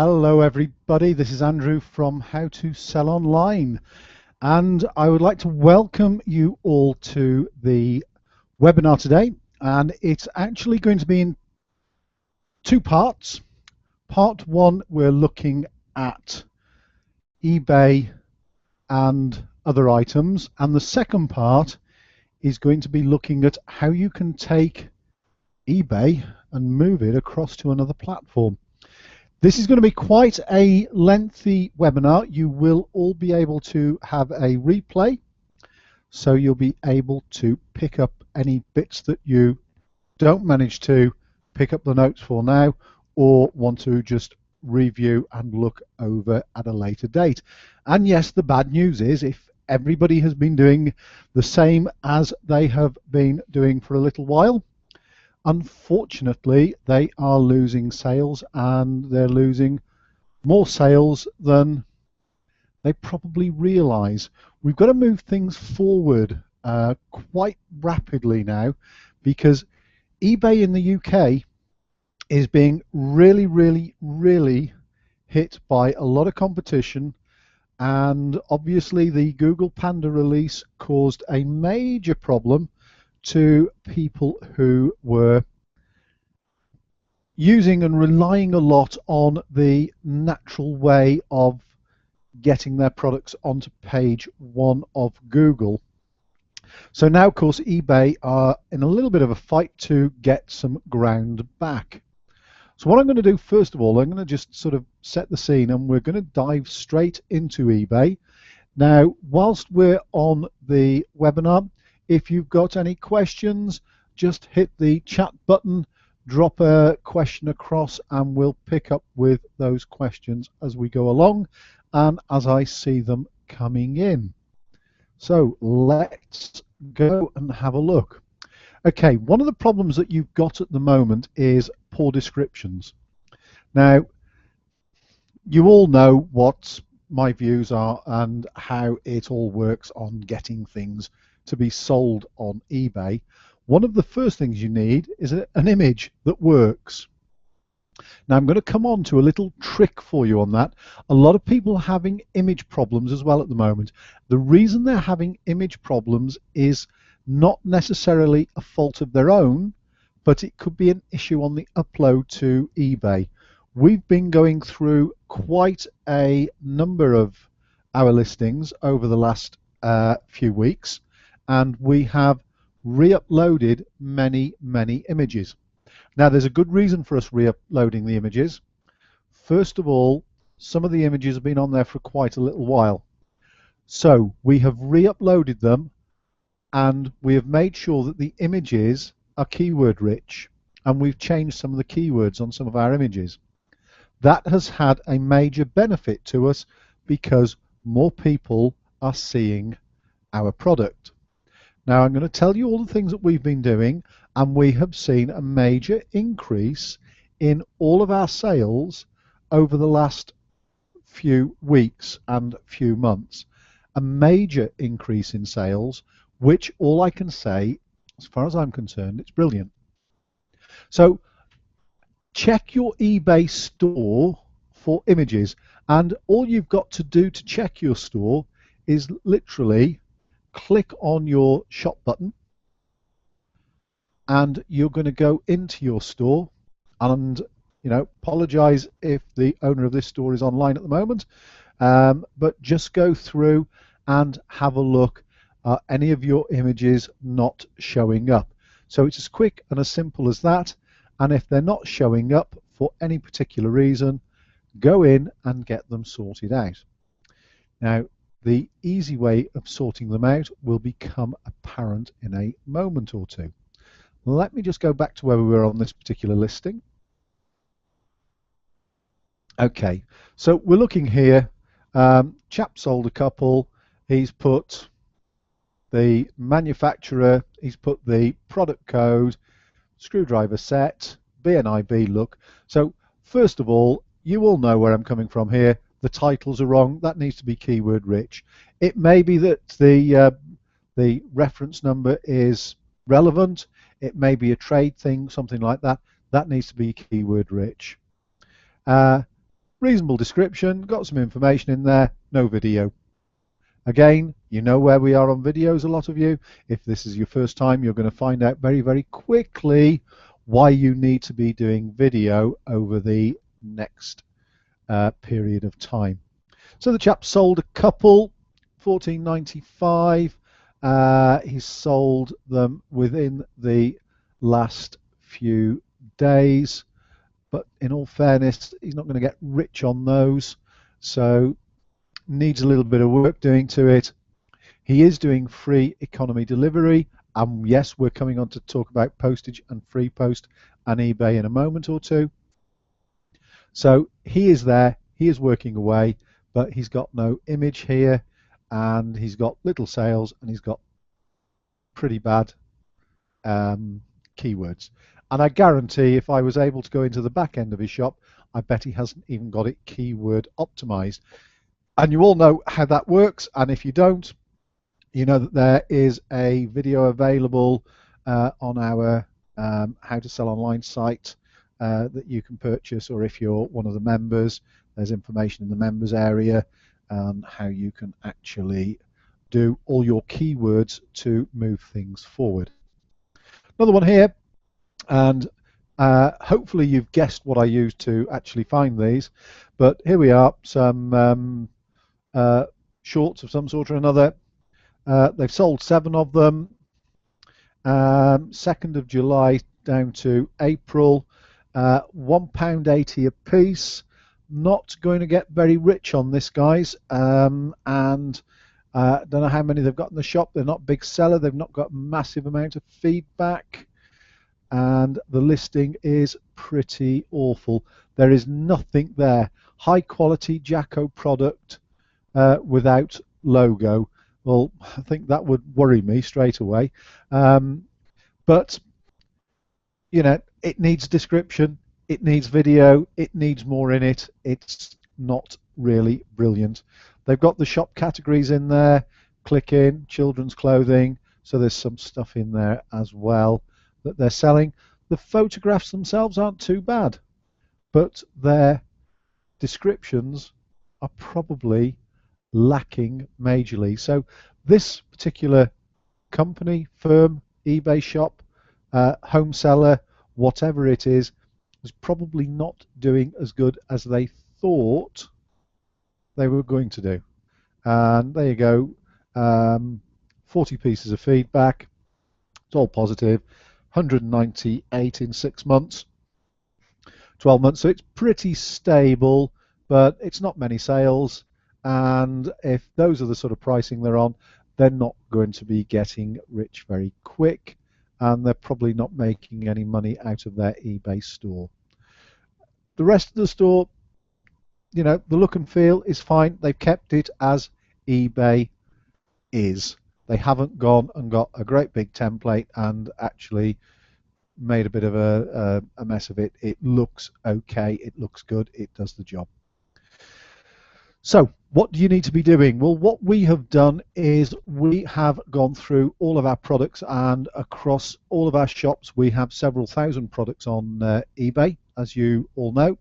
Hello everybody, this is Andrew from How to Sell Online, and I would like to welcome you all to the webinar today, and it's actually going to be in two parts. Part one, we're looking at eBay and other items, and the second part is going to be looking at how you can take eBay and move it across to another platform. This is going to be quite a lengthy webinar. You will all be able to have a replay, so you'll be able to pick up any bits that you don't manage to pick up the notes for now, or want to just review and look over at a later date. And yes, the bad news is if everybody has been doing the same as they have been doing for a little while, unfortunately, they are losing sales, and they're losing more sales than they probably realize. We've got to move things forward quite rapidly now, because eBay in the UK is being really hit by a lot of competition, and obviously the Google Panda release caused a major problem to people who were using and relying a lot on the natural way of getting their products onto page one of Google. So now, of course, eBay are in a little bit of a fight to get some ground back. So what I'm going to do, first of all, I'm going to just sort of set the scene, and we're going to dive straight into eBay. Now, whilst we're on the webinar, if you've got any questions, just hit the chat button, drop a question across, and we'll pick up with those questions as we go along and as I see them coming in. So let's go and have a look. Okay, one of the problems that you've got at the moment is poor descriptions. Now, you all know what my views are and how it all works on getting things to be sold on eBay. One of the first things you need is an image that works. Now, I'm going to come on to a little trick for you on that. A lot of people are having image problems as well at the moment. The reason they're having image problems is not necessarily a fault of their own, but it could be an issue on the upload to eBay. We've been going through quite a number of our listings over the last few weeks, and we have re-uploaded many images. Now, there's a good reason for us re-uploading the images. First of all, some of the images have been on there for quite a little while. So we have re-uploaded them, and we have made sure that the images are keyword rich, and we've changed some of the keywords on some of our images. That has had a major benefit to us because more people are seeing our product. Now, I'm going to tell you all the things that we've been doing, and we have seen a major increase in all of our sales over the last few weeks and few months. A major increase in sales, which all I can say, as far as I'm concerned, it's brilliant. So check your eBay store for images, and all you've got to do to check your store is literally click on your shop button, and you're going to go into your store. And apologize if the owner of this store is online at the moment, but just go through and have a look at any of your images not showing up. So it's as quick and as simple as that, and if they're not showing up for any particular reason, go in and get them sorted out. Now, the easy way of sorting them out will become apparent in a moment or two. Let me just go back to where we were on this particular listing. Okay, so we're looking here. Chap sold a couple. He's put the manufacturer, he's put the product code, screwdriver set, BNIB look. So first of all, you all know where I'm coming from here. The titles are wrong. That needs to be keyword rich. It may be that the reference number is relevant. It may be a trade thing, something like that. That needs to be keyword rich. reasonable description, got some information in there, no video. Again, you know where we are on videos, a lot of you. If this is your first time, you're going to find out very, very quickly why you need to be doing video over the next period of time. So the chap sold a couple, $14.95. He's sold them within the last few days, but in all fairness, he's not going to get rich on those, so needs a little bit of work doing to it. He is doing free economy delivery, and yes, we're coming on to talk about postage and free post and eBay in a moment or two. So he is there, he is working away, but he's got no image here, and he's got little sales, and he's got pretty bad keywords. And I guarantee if I was able to go into the back end of his shop, I bet he hasn't even got it keyword optimized. And you all know how that works, and if you don't, you know that there is a video available on our How to Sell Online site that you can purchase, or if you're one of the members, there's information in the members area on how you can actually do all your keywords to move things forward. Another one here, and hopefully you've guessed what I used to actually find these, but here we are, some shorts of some sort or another. They've sold 7 of them, 2nd of July down to April, £1.80 a piece. Not going to get very rich on this, guys, and don't know how many they've got in the shop. They're not big seller, they've not got massive amount of feedback, and the listing is pretty awful. There is nothing there. High quality Jacko product without logo. Well, I think that would worry me straight away. But you know, it needs description, it needs video, it needs more in it. It's not really brilliant. They've got the shop categories in there, click in, children's clothing, so there's some stuff in there as well that they're selling. The photographs themselves aren't too bad, but their descriptions are probably lacking majorly. So this particular company, firm, eBay shop, home seller, whatever it is probably not doing as good as they thought they were going to do. And there you go, 40 pieces of feedback. It's all positive. 198 in 6 months, 12 months, so it's pretty stable, but it's not many sales, and if those are the sort of pricing they're on, they're not going to be getting rich very quick, and they're probably not making any money out of their eBay store. The rest of the store, you know, the look and feel is fine. They've kept it as eBay is. They haven't gone and got a great big template and actually made a bit of a mess of it. It looks okay, it looks good, it does the job. So what do you need to be doing? Well, what we have done is we have gone through all of our products, and across all of our shops we have several thousand products on eBay, as you all know,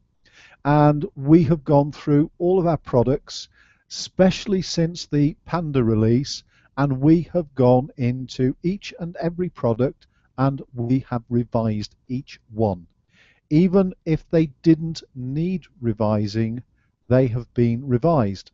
and we have gone through all of our products, especially since the Panda release, and we have gone into each and every product and we have revised each one. Even if they didn't need revising, they have been revised.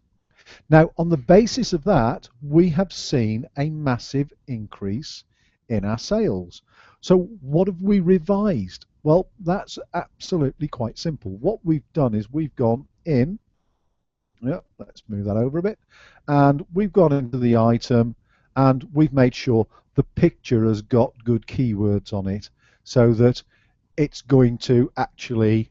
Now, on the basis of that, we have seen a massive increase in our sales. So what have we revised? Well, that's absolutely quite simple. What we've done is we've gone in, let's move that over a bit, and we've gone into the item and we've made sure the picture has got good keywords on it so that it's going to actually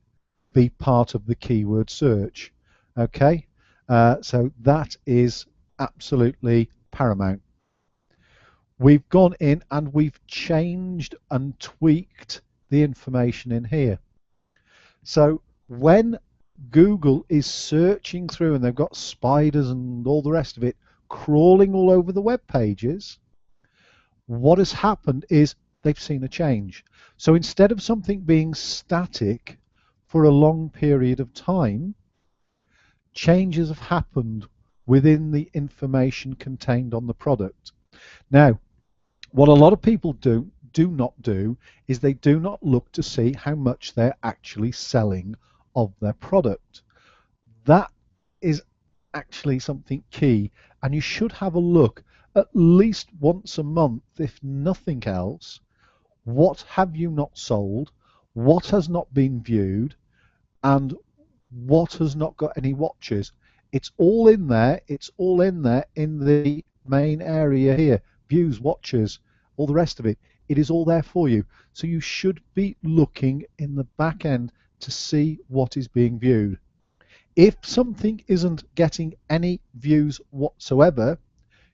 be part of the keyword search. Okay, so that is absolutely paramount. We've gone in and we've changed and tweaked the information in here. So when Google is searching through and they've got spiders and all the rest of it crawling all over the web pages, what has happened is they've seen a change. So instead of something being static for a long period of time, changes have happened within the information contained on the product. Now, what a lot of people do not do is they do not look to see how much they're actually selling of their product. That is actually something key, and you should have a look at least once a month, if nothing else. What have you not sold? What has not been viewed? And what has not got any watches? It's all in there. It's all in there in the main area here. Views, watches, all the rest of it. It is all there for you. So you should be looking in the back end to see what is being viewed. If something isn't getting any views whatsoever,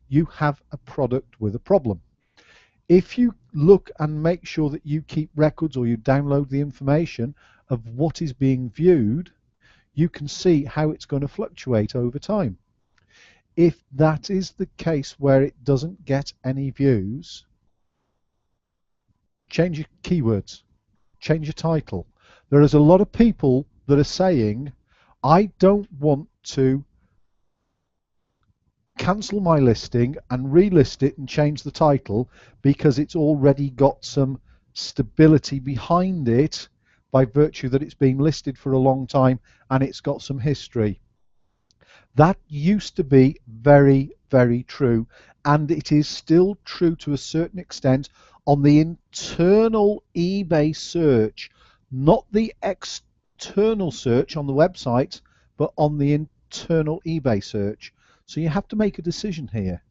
you have a product with a problem. If you look and make sure that you keep records or you download the information of what is being viewed, you can see how it's going to fluctuate over time. If that is the case where it doesn't get any views, change your keywords, change your title. There is a lot of people that are saying, I don't want to cancel my listing and relist it and change the title because it's already got some stability behind it by virtue that it's been listed for a long time and it's got some history. That used to be very, very true, and it is still true to a certain extent on the internal eBay search, not the external search on the website, but on the internal eBay search. So you have to make a decision here.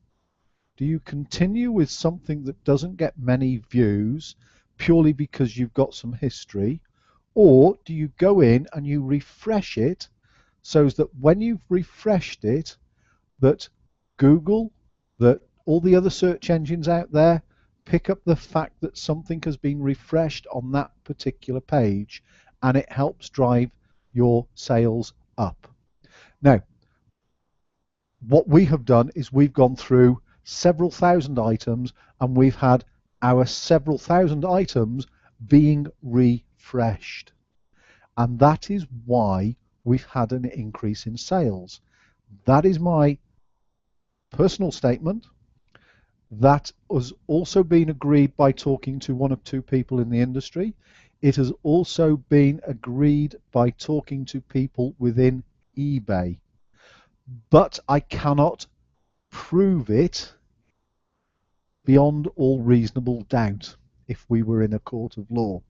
Do you continue with something that doesn't get many views purely because you've got some history, or do you go in and you refresh it so that when you've refreshed it, that Google, that all the other search engines out there pick up the fact that something has been refreshed on that particular page, and it helps drive your sales up. Now, what we have done is we've gone through several thousand items, and we've had our several thousand items being refreshed. And that is why we've had an increase in sales. That is my personal statement. That has also been agreed by talking to one or two people in the industry. It has also been agreed by talking to people within eBay. But I cannot prove it beyond all reasonable doubt if we were in a court of law.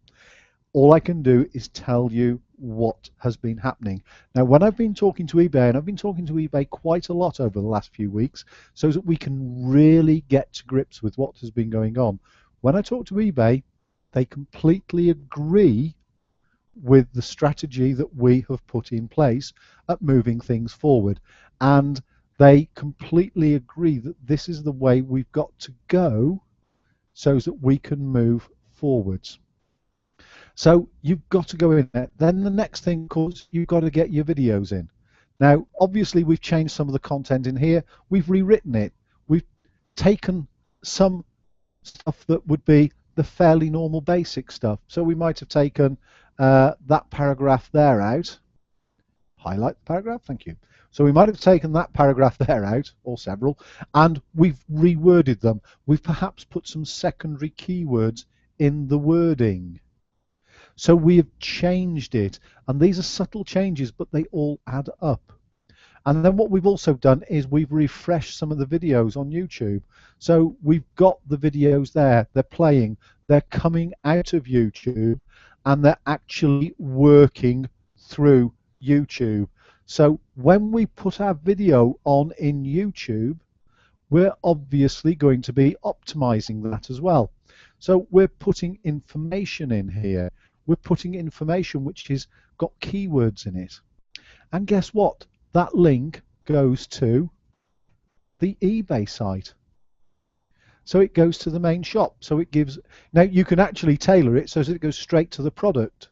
All I can do is tell you what has been happening. Now, when I've been talking to eBay, and I've been talking to eBay quite a lot over the last few weeks, so that we can really get to grips with what has been going on. When I talk to eBay, they completely agree with the strategy that we have put in place at moving things forward. And they completely agree that this is the way we've got to go so that we can move forwards. So you've got to go in there. Then the next thing, of course, you've got to get your videos in. Now, obviously, we've changed some of the content in here. We've rewritten it. We've taken some stuff that would be the fairly normal basic stuff. So we might have taken that paragraph there out. Highlight the paragraph, thank you. So we might have taken that paragraph there out, or several, and we've reworded them. We've perhaps put some secondary keywords in the wording. So we have changed it, and these are subtle changes, but they all add up. And then what we've also done is we've refreshed some of the videos on YouTube. So we've got the videos there, they're playing, they're coming out of YouTube, and they're actually working through YouTube. So when we put our video on in YouTube, we're obviously going to be optimizing that as well. So we're putting information in here. We're putting information which has got keywords in it. And guess what? That link goes to the eBay site. So it goes to the main shop. So it gives, now you can actually tailor it so that it goes straight to the product,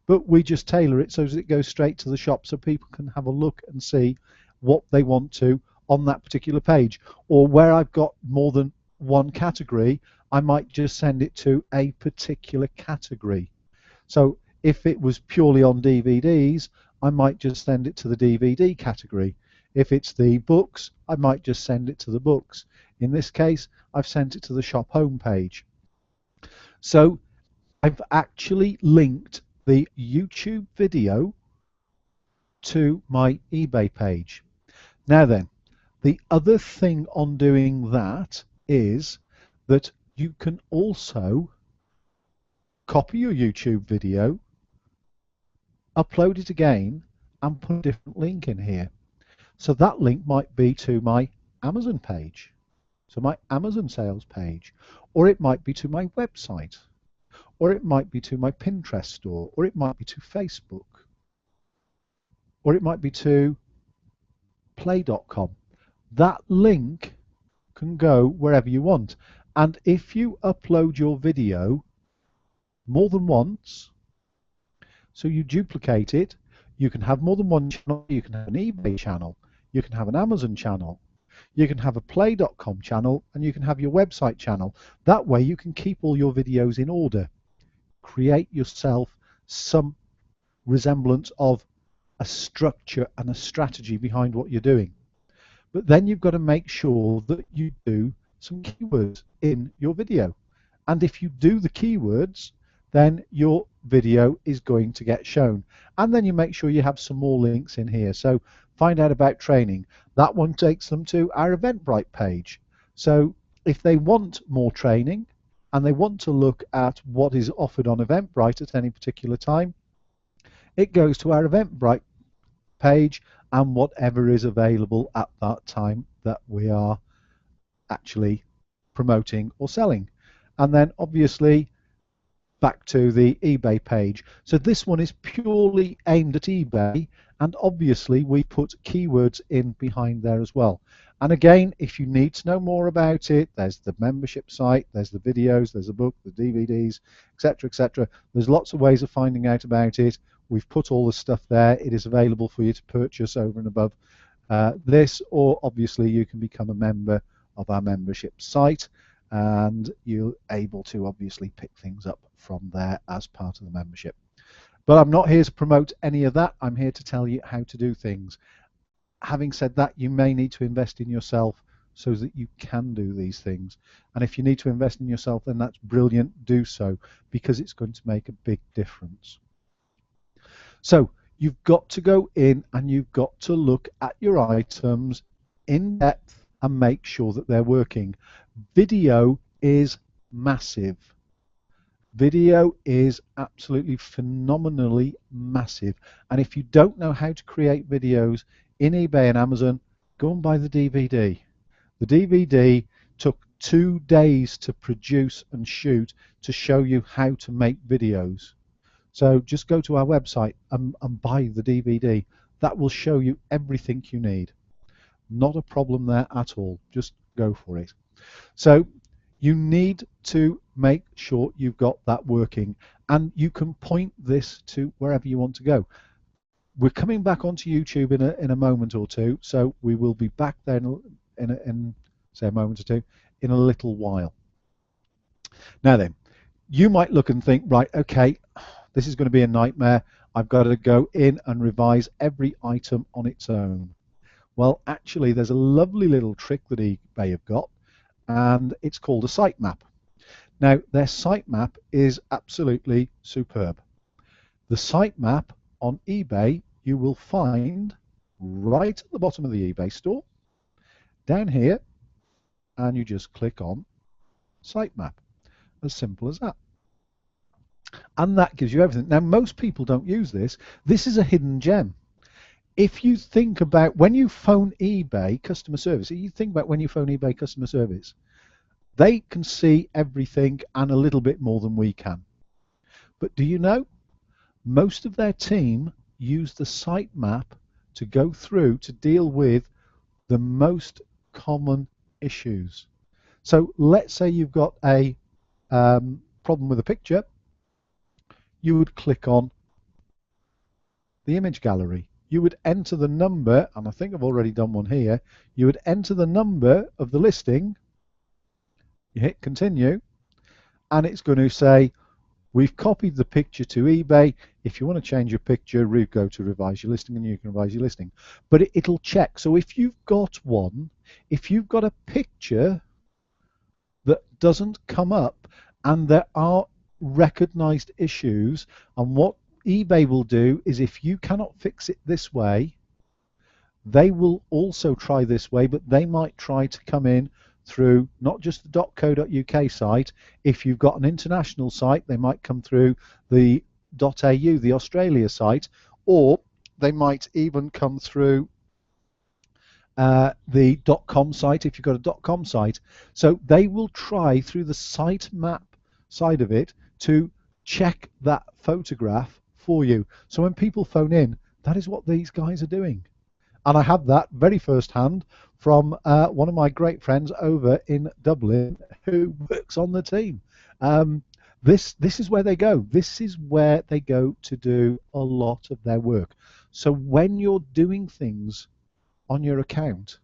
but we just tailor it so that it goes straight to the shop so people can have a look and see what they want to on that particular page. Or where I've got more than one category, I might just send it to a particular category. So if it was purely on DVDs, I might just send it to the DVD category. If it's the books, I might just send it to the books. In this case, I've sent it to the shop homepage. So I've actually linked the YouTube video to my eBay page. Now then, the other thing on doing that is that you can also copy your YouTube video, upload it again, and put a different link in here. So that link might be to my Amazon page, so my Amazon sales page, or it might be to my website, or it might be to my Pinterest store, or it might be to Facebook, or it might be to play.com. That link can go wherever you want. And if you upload your video more than once, so you duplicate it, you can have more than one channel. You can have an eBay channel, you can have an Amazon channel, you can have a play.com channel, and you can have your website channel. That way you can keep all your videos in order. Create yourself some resemblance of a structure and a strategy behind what you're doing. But then you've got to make sure that you do some keywords in your video. And if you do the keywords, then your video is going to get shown. And then you make sure you have some more links in here. So find out about training. That one takes them to our Eventbrite page. So if they want more training and they want to look at what is offered on Eventbrite at any particular time, it goes to our Eventbrite page and whatever is available at that time that we are actually promoting or selling. And then obviously back to the eBay page. So this one is purely aimed at eBay, and obviously we put keywords in behind there as well. And again, if you need to know more about it, there's the membership site, there's the videos, there's the book, the DVDs, etc., etc. There's lots of ways of finding out about it. We've put all the stuff there. It is available for you to purchase over and above this, or obviously you can become a member of our membership site, and you're able to obviously pick things up from there as part of the membership. But I'm not here to promote any of that. I'm here to tell you how to do things. Having said that, you may need to invest in yourself so that you can do these things. And if you need to invest in yourself, then that's brilliant. Do so, because it's going to make a big difference. So you've got to go in and you've got to look at your items in depth and make sure that they're working. Video is massive. Video is absolutely phenomenally massive. And if you don't know how to create videos in eBay and Amazon, go and buy the DVD. The DVD took 2 days to produce and shoot to show you how to make videos. So just go to our website and buy the DVD. That will show you everything you need. Not a problem there at all. Just go for it. So you need to make sure you've got that working, and you can point this to wherever you want to go. We're coming back onto YouTube in a moment or two, so we will be back there in say a moment or two in a little while. Now then, you might look and think, right, okay, this is going to be a nightmare. I've got to go in and revise every item on its own. Well, actually, there's a lovely little trick that eBay have got, and it's called a sitemap. Now, their sitemap is absolutely superb. The sitemap on eBay you will find right at the bottom of the eBay store, down here, and you just click on sitemap. As simple as that. And that gives you everything. Now, most people don't use this. This is a hidden gem. If you think about when you phone eBay customer service, you think about when you phone eBay customer service, they can see everything and a little bit more than we can. But do you know, most of their team use the sitemap to go through to deal with the most common issues. So let's say you've got a problem with a picture. You would click on the image gallery. You would enter the number, and I think I've already done one here. You would enter the number of the listing. You hit continue, and it's going to say, We've copied the picture to eBay. If you want to change your picture, go to revise your listing and you can revise your listing. But it'll check. So if you've got one, if you've got a picture that doesn't come up and there are recognized issues, and what eBay will do is if you cannot fix it this way, they will also try this way, but they might try to come in through not just the .co.uk site. If you've got an international site, they might come through the .au, the Australia site, or they might even come through the .com site if you've got a .com site. So they will try through the sitemap side of it to check that photograph for you. So when people phone in, that is what these guys are doing. And I have that very first hand from one of my great friends over in Dublin who works on the team. This is where they go. This is where they go to do a lot of their work. So when you're doing things on your account,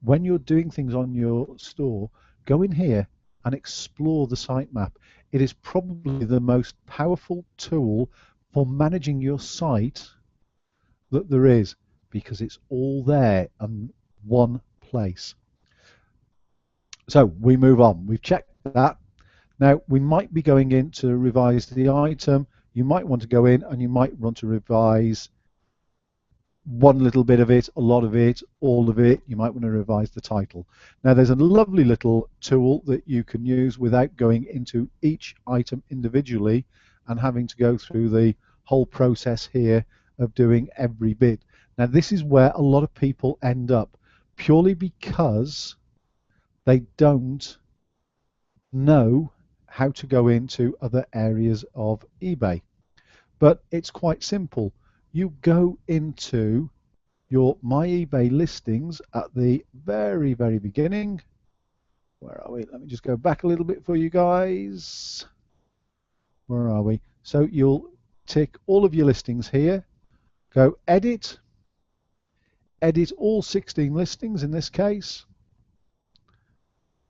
when you're doing things on your store, go in here and explore the sitemap. It is probably the most powerful tool for managing your site that there is, because it's all there in one place. So we move on. We've checked that. Now we might be going in to revise the item. You might want to go in and you might want to revise one little bit of it, a lot of it, all of it. You might want to revise the title. Now there's a lovely little tool that you can use without going into each item individually and having to go through the whole process here of doing every bit. Now this is where a lot of people end up, purely because they don't know how to go into other areas of eBay. But it's quite simple. You go into your My eBay listings at the very, very beginning. Where are we? Let me just go back a little bit for you guys. Where are we? So you'll tick all of your listings here, go edit, edit all 16 listings in this case,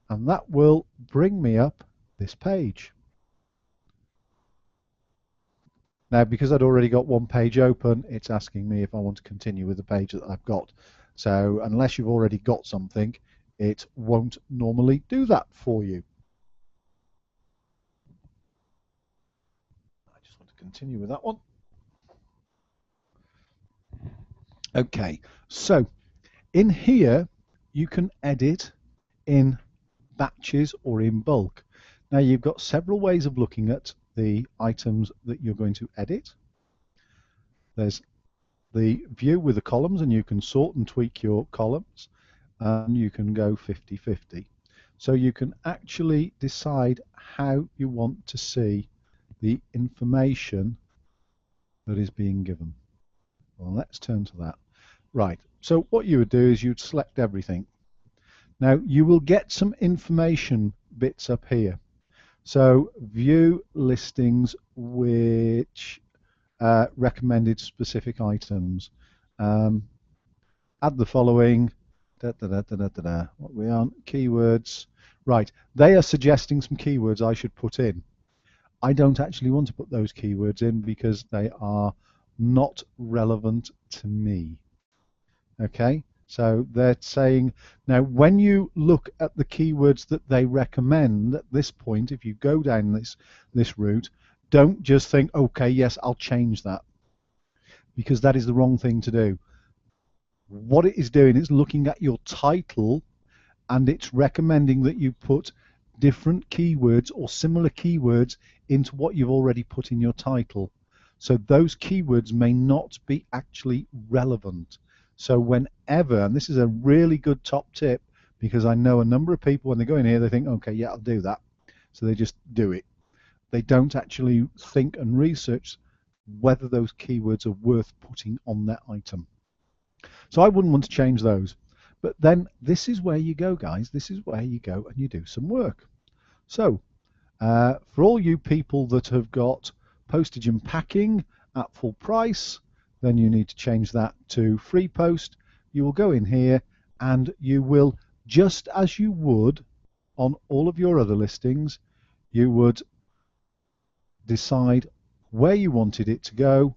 and that will bring me up this page. Now, because I'd already got one page open, it's asking me if I want to continue with the page that I've got. So unless you've already got something, it won't normally do that for you. I just want to continue with that one. Okay, so in here you can edit in batches or in bulk. Now you've got several ways of looking at the items that you're going to edit. There's the view with the columns, and you can sort and tweak your columns, and you can go 50-50. So you can actually decide how you want to see the information that is being given. Well, let's turn to that. Right, so what you would do is you'd select everything. Now you will get some information bits up here. So view listings which recommended specific items. Add the following. What we on? Keywords. Right, they are suggesting some keywords I should put in. I don't actually want to put those keywords in because they are not relevant to me. Okay, so they're saying, now when you look at the keywords that they recommend at this point, if you go down this route, don't just think, okay, yes, I'll change that, because that is the wrong thing to do. What it is doing is looking at your title, and it's recommending that you put different keywords or similar keywords into what you've already put in your title. So those keywords may not be actually relevant. So whenever, and this is a really good top tip, because I know a number of people, when they go in here, they think, okay, yeah, I'll do that. So they just do it. They don't actually think and research whether those keywords are worth putting on that item. So I wouldn't want to change those. But then this is where you go, guys. This is where you go and you do some work. So for all you people that have got postage and packing at full price, then you need to change that to free post. You will go in here and you will, just as you would on all of your other listings, you would decide where you wanted it to go,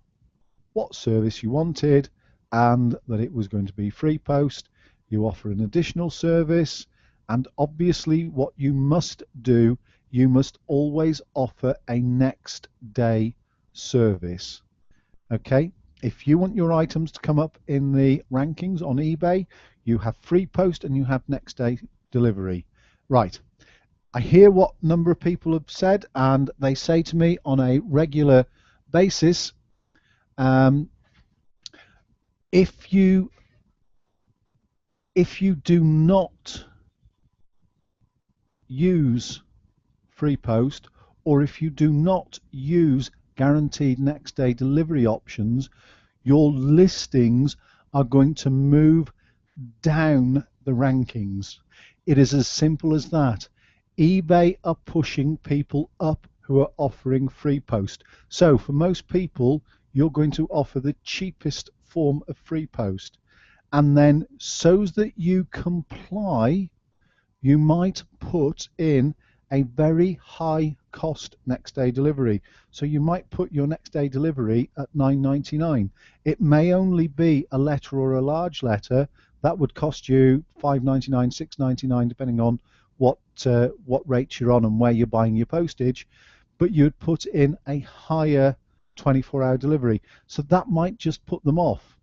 what service you wanted, and that it was going to be free post. You offer an additional service, and obviously what you must do, you must always offer a next day service. Okay, if you want your items to come up in the rankings on eBay, you have free post and you have next day delivery. Right, I hear what number of people have said, and they say to me on a regular basis, um, if you do not use free post, or if you do not use guaranteed next day delivery options, your listings are going to move down the rankings. It is as simple as that. eBay are pushing people up who are offering free post. So for most people, you're going to offer the cheapest form of free post. And then so that you comply, you might put in a very high cost next day delivery. So you might put your next day delivery at $9.99. It may only be a letter or a large letter that would cost you $5.99, $6.99, depending on what rates you're on and where you're buying your postage. But you'd put in a higher 24-hour delivery. So that might just put them off.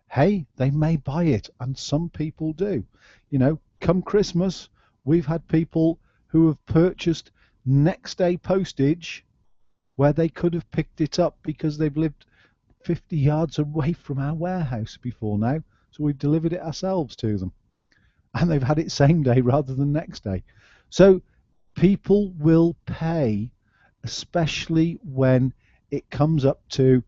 Hey, they may buy it, and some people do. You know, come Christmas, we've had people who have purchased next day postage where they could have picked it up because they've lived 50 yards away from our warehouse before now, so we've delivered it ourselves to them, and they've had it same day rather than next day. So people will pay, especially when it comes up to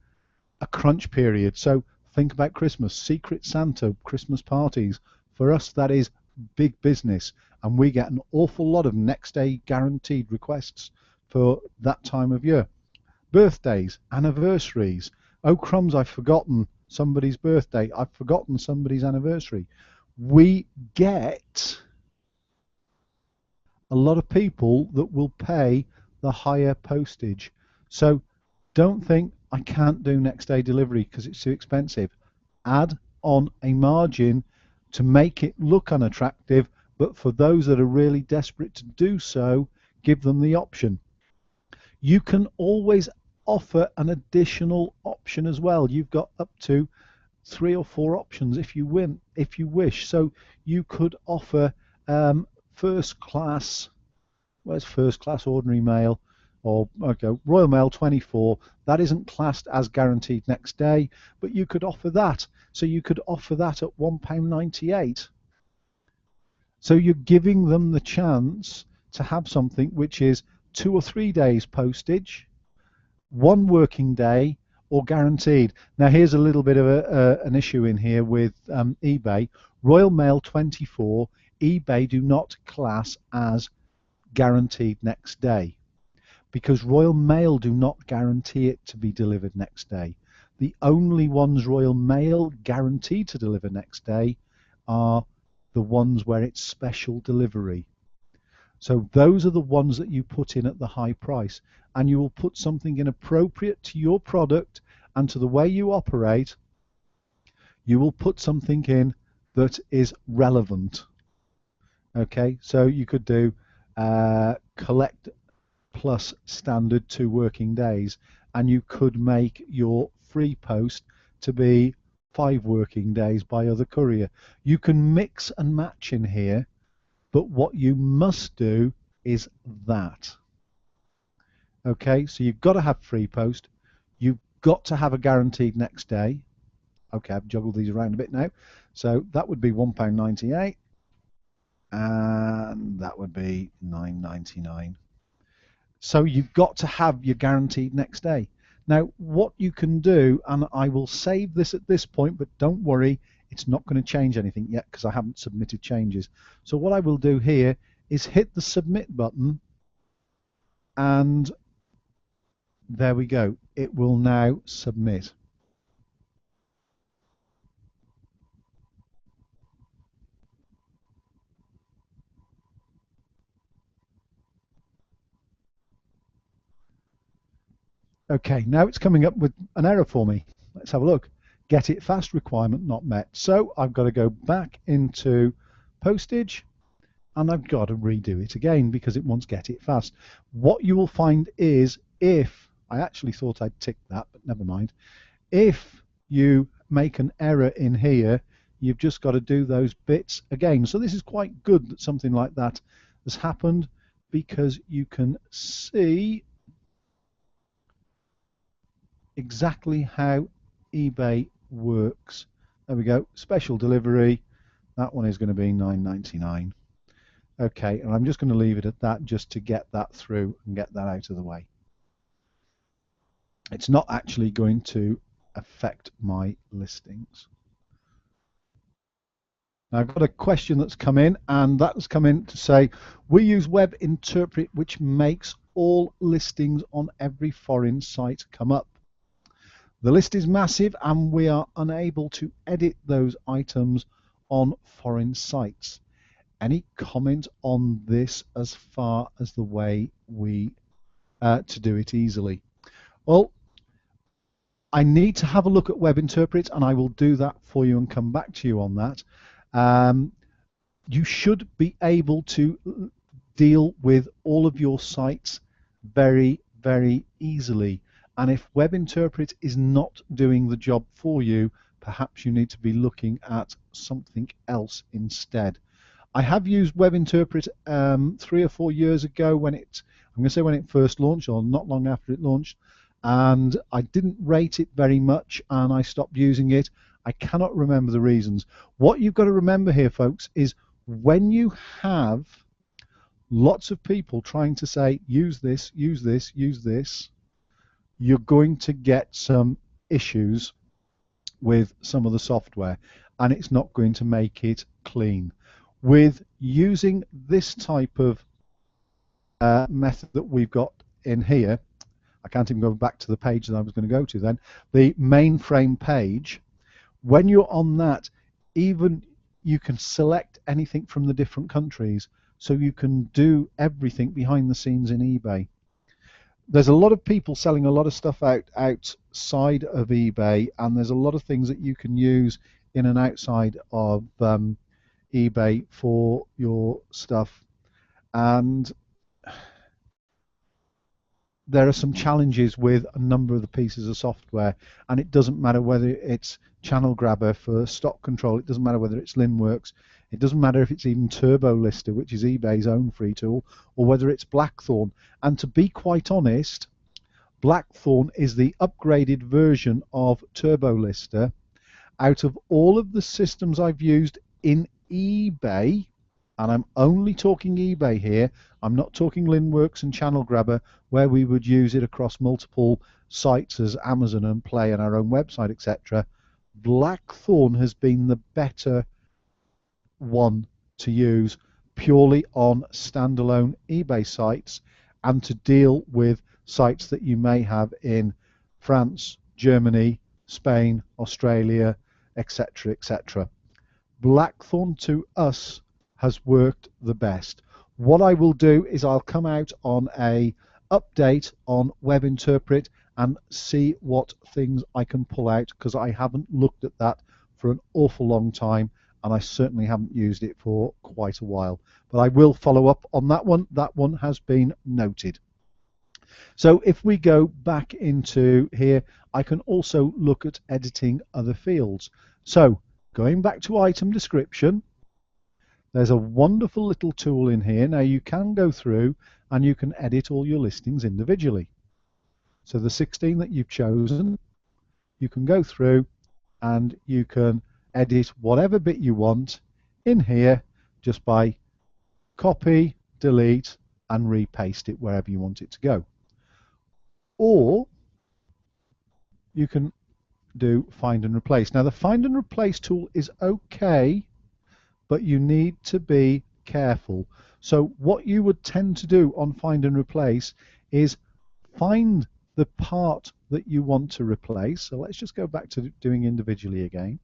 a crunch period. So think about Christmas, Secret Santa, Christmas parties. For us, that is big business, and we get an awful lot of next day guaranteed requests for that time of year. Birthdays, anniversaries. Oh crumbs, I've forgotten somebody's birthday. I've forgotten somebody's anniversary. We get a lot of people that will pay the higher postage. So don't think I can't do next day delivery because it's too expensive. Add on a margin to make it look unattractive, but for those that are really desperate to do so, give them the option. You can always offer an additional option as well. You've got up to 3 or 4 options if you wish. So you could offer first class, where's first class ordinary mail, or okay, Royal Mail 24. That isn't classed as guaranteed next day, but you could offer that. So you could offer that at £1.98. So you're giving them the chance to have something which is 2 or 3 days postage, 1 working day, or guaranteed. Now here's a little bit of an issue in here with eBay. Royal Mail 24, eBay do not class as guaranteed next day, because Royal Mail do not guarantee it to be delivered next day. The only ones Royal Mail guaranteed to deliver next day are the ones where it's special delivery. So those are the ones that you put in at the high price, and you will put something in appropriate to your product and to the way you operate. You will put something in that is relevant. Okay, so you could do collect plus standard 2 working days, and you could make your free post to be 5 working days by other courier. You can mix and match in here, but what you must do is that. Okay, so you've got to have free post, you've got to have a guaranteed next day. Okay, I've juggled these around a bit now. So that would be £1.98, and that would be £9.99. So you've got to have your guaranteed next day. Now, what you can do, and I will save this at this point, but don't worry, it's not going to change anything yet because I haven't submitted changes. So what I will do here is hit the submit button, and there we go. It will now submit. Okay, now it's coming up with an error for me. Let's have a look. Get it fast requirement not met. So I've got to go back into postage and I've got to redo it again because it wants get it fast. What you will find is if, I actually thought I'd ticked that, but never mind. If you make an error in here, you've just got to do those bits again. So this is quite good that something like that has happened because you can see exactly how eBay works. There we go, special delivery. That one is going to be $9.99. Okay, and I'm just going to leave it at that just to get that through and get that out of the way. It's not actually going to affect my listings. Now I've got a question that's come in, and that's come in to say, we use Web Interpret, which makes all listings on every foreign site come up. The list is massive and we are unable to edit those items on foreign sites. Any comment on this as far as the way we to do it easily? Well, I need to have a look at Web Interpret and I will do that for you and come back to you on that. You should be able to deal with all of your sites very, very easily. And if Web Interpret is not doing the job for you, perhaps you need to be looking at something else instead. I have used Web Interpret 3 or 4 years ago when I'm going to say when it first launched, or not long after it launched, and I didn't rate it very much and I stopped using it. I cannot remember the reasons. What you've got to remember here, folks, is when you have lots of people trying to say, use this, use this, use this, you're going to get some issues with some of the software and it's not going to make it clean. With using this type of method that we've got in here, I can't even go back to the page that I was going to go to then, the mainframe page, when you're on that, even you can select anything from the different countries, so you can do everything behind the scenes in eBay. There's a lot of people selling a lot of stuff outside of eBay, and there's a lot of things that you can use in and outside of eBay for your stuff. And there are some challenges with a number of the pieces of software, and it doesn't matter whether it's Channel Grabber for stock control, it doesn't matter whether it's Linworks, it doesn't matter if it's even Turbo Lister, which is eBay's own free tool, or whether it's Blackthorn. And to be quite honest, Blackthorn is the upgraded version of Turbo Lister. Out of all of the systems I've used in eBay, and I'm only talking eBay here, I'm not talking Linworks and Channel Grabber, where we would use it across multiple sites as Amazon and Play and our own website, etc. Blackthorn has been the better one to use purely on standalone eBay sites and to deal with sites that you may have in France, Germany, Spain, Australia, etc., etc. Blackthorn to us has worked the best. What I will do is I'll come out on a update on Web Interpret and see what things I can pull out, because I haven't looked at that for an awful long time and I certainly haven't used it for quite a while. But I will follow up on that one. That one has been noted. So if we go back into here, I can also look at editing other fields. So going back to item description, there's a wonderful little tool in here. Now you can go through and you can edit all your listings individually. So the 16 that you've chosen, you can go through and you can edit whatever bit you want in here just by copy, delete, and repaste it wherever you want it to go. Or you can do find and replace. Now the find and replace tool is okay, but you need to be careful. So what you would tend to do on find and replace is find the part that you want to replace. So let's just go back to doing individually again.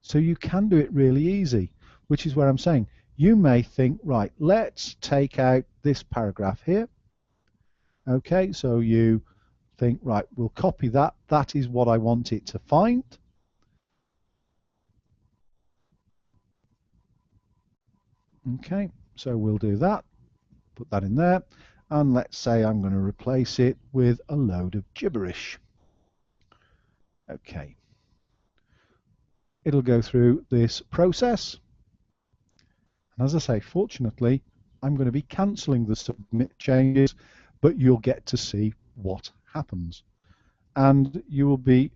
So you can do it really easy, which is where I'm saying you may think, right, let's take out this paragraph here. Okay, so you think, right, we'll copy that. That is what I want it to find. Okay, so we'll do that. Put that in there. And let's say I'm going to replace it with a load of gibberish. Okay. It'll go through this process. And as I say, fortunately, I'm going to be cancelling the submit changes, but you'll get to see what happens. And you will be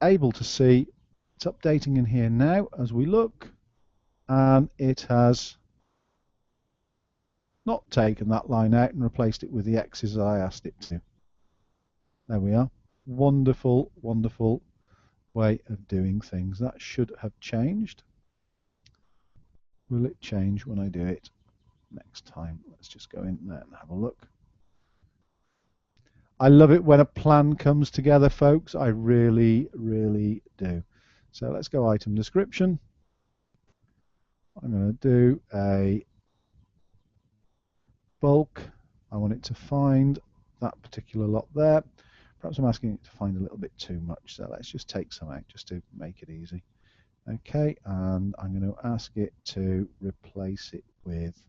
able to see it's updating in here now as we look, and it has not taken that line out and replaced it with the X's I asked it to. There we are. Wonderful, wonderful way of doing things. That should have changed. Will it change when I do it next time? Let's just go in there and have a look. I love it when a plan comes together, folks. I really, really do. So let's go item description. I'm going to do a bulk. I want it to find that particular lot there. Perhaps I'm asking it to find a little bit too much, so let's just take some out just to make it easy. Okay, and I'm going to ask it to replace it with,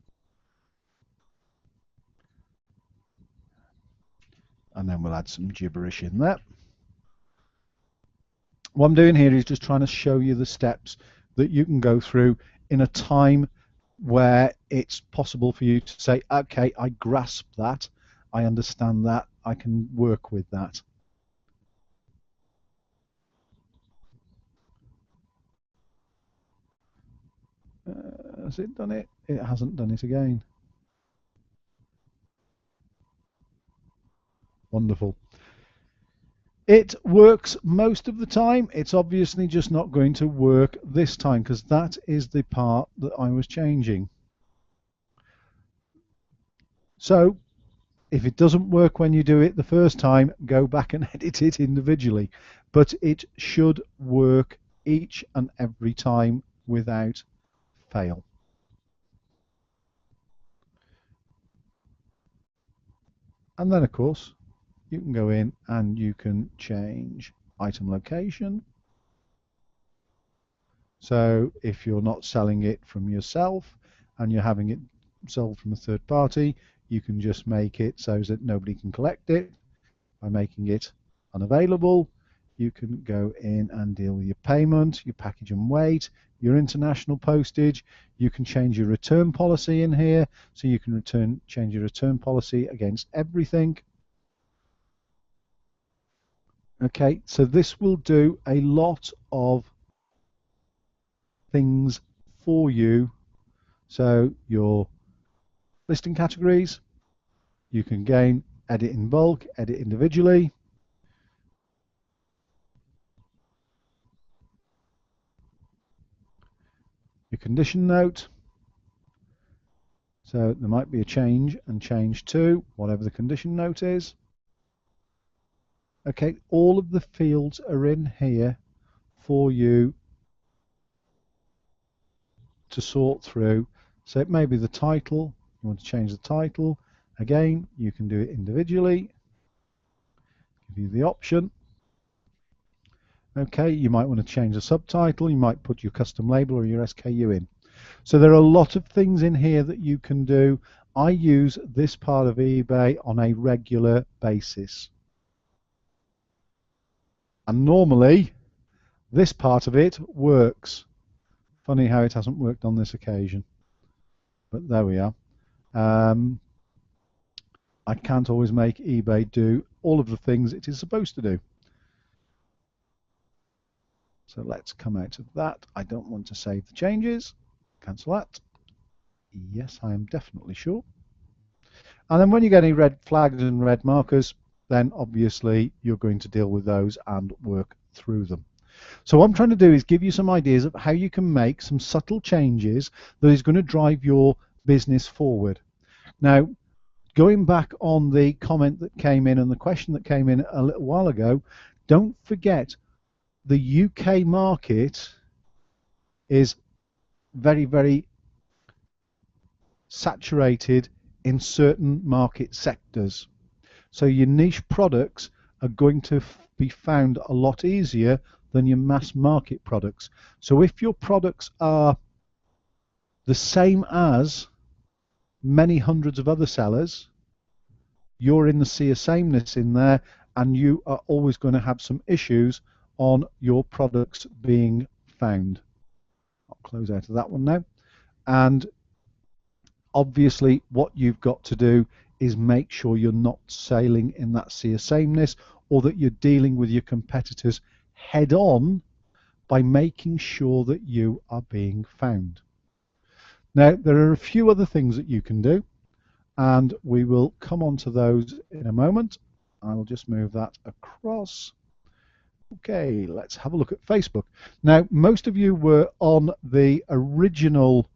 and then we'll add some gibberish in there. What I'm doing here is just trying to show you the steps that you can go through in a time where it's possible for you to say, okay, I grasp that, I understand that, I can work with that. Has it done it? It hasn't done it again. Wonderful. It works most of the time. It's obviously just not going to work this time because that is the part that I was changing. So if it doesn't work when you do it the first time, go back and edit it individually. But it should work each and every time without fail. And then, of course, you can go in and you can change item location. So if you're not selling it from yourself and you're having it sold from a third party, you can just make it so that nobody can collect it by making it unavailable. You can go in and deal with your payment, your package and weight, your international postage. You can change your return policy in here, so you can change your return policy against everything. Okay, so this will do a lot of things for you. So your listing categories, you can again edit in bulk, edit individually. Your condition note. So there might be a change and change to whatever the condition note is. Okay, all of the fields are in here for you to sort through. So it may be the title. You want to change the title. Again, you can do it individually. Give you the option. Okay, you might want to change the subtitle. You might put your custom label or your SKU in. So there are a lot of things in here that you can do. I use this part of eBay on a regular basis. And normally, this part of it works. Funny how it hasn't worked on this occasion. But there we are. I can't always make eBay do all of the things it is supposed to do. So let's come out of that. I don't want to save the changes. Cancel that. Yes, I am definitely sure. And then when you get any red flags and red markers, then obviously you're going to deal with those and work through them. So what I'm trying to do is give you some ideas of how you can make some subtle changes that is going to drive your business forward. Now, going back on the comment that came in and the question that came in a little while ago, don't forget the UK market is very, very saturated in certain market sectors. So your niche products are going to be found a lot easier than your mass market products. So if your products are the same as many hundreds of other sellers, you're in the sea of sameness in there, and you are always going to have some issues on your products being found. I'll close out of that one now. And obviously what you've got to do is make sure you're not sailing in that sea of sameness, or that you're dealing with your competitors head on by making sure that you are being found. Now, there are a few other things that you can do, and we will come on to those in a moment. I will just move that across. Okay, let's have a look at Facebook. Now, most of you were on the original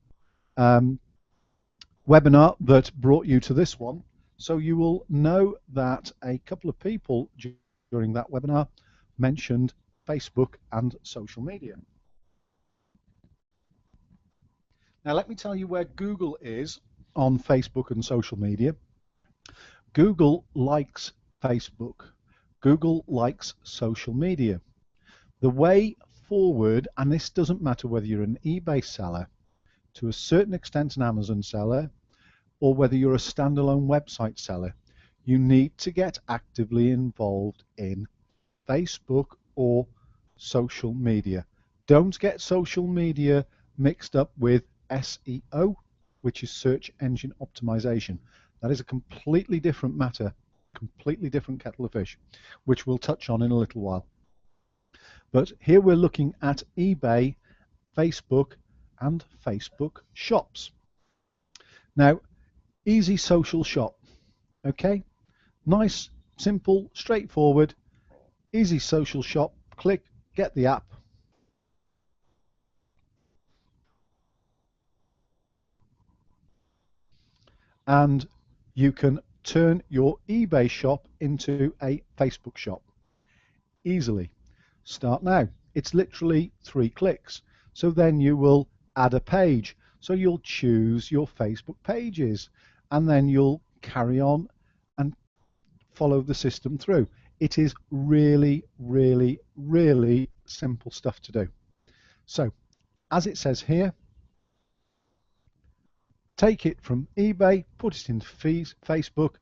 webinar that brought you to this one, so you will know that a couple of people during that webinar mentioned Facebook and social media. Now let me tell you where Google is on Facebook and social media. Google likes Facebook. Google likes social media. The way forward, and this doesn't matter whether you're an eBay seller, to a certain extent an Amazon seller, or whether you're a standalone website seller, you need to get actively involved in Facebook or social media. Don't get social media mixed up with SEO, which is search engine optimization. That is a completely different matter, completely different kettle of fish, which we'll touch on in a little while. But here we're looking at eBay, Facebook, and Facebook shops. Now, easy social shop, okay? Nice, simple, straightforward, easy social shop. Click, get the app. And you can turn your eBay shop into a Facebook shop easily. Start now. It's literally 3 clicks. So then you will add a page. So you'll choose your Facebook pages, and then you'll carry on and follow the system through. It is really, really, really simple stuff to do. So, as it says here, take it from eBay, put it into Facebook.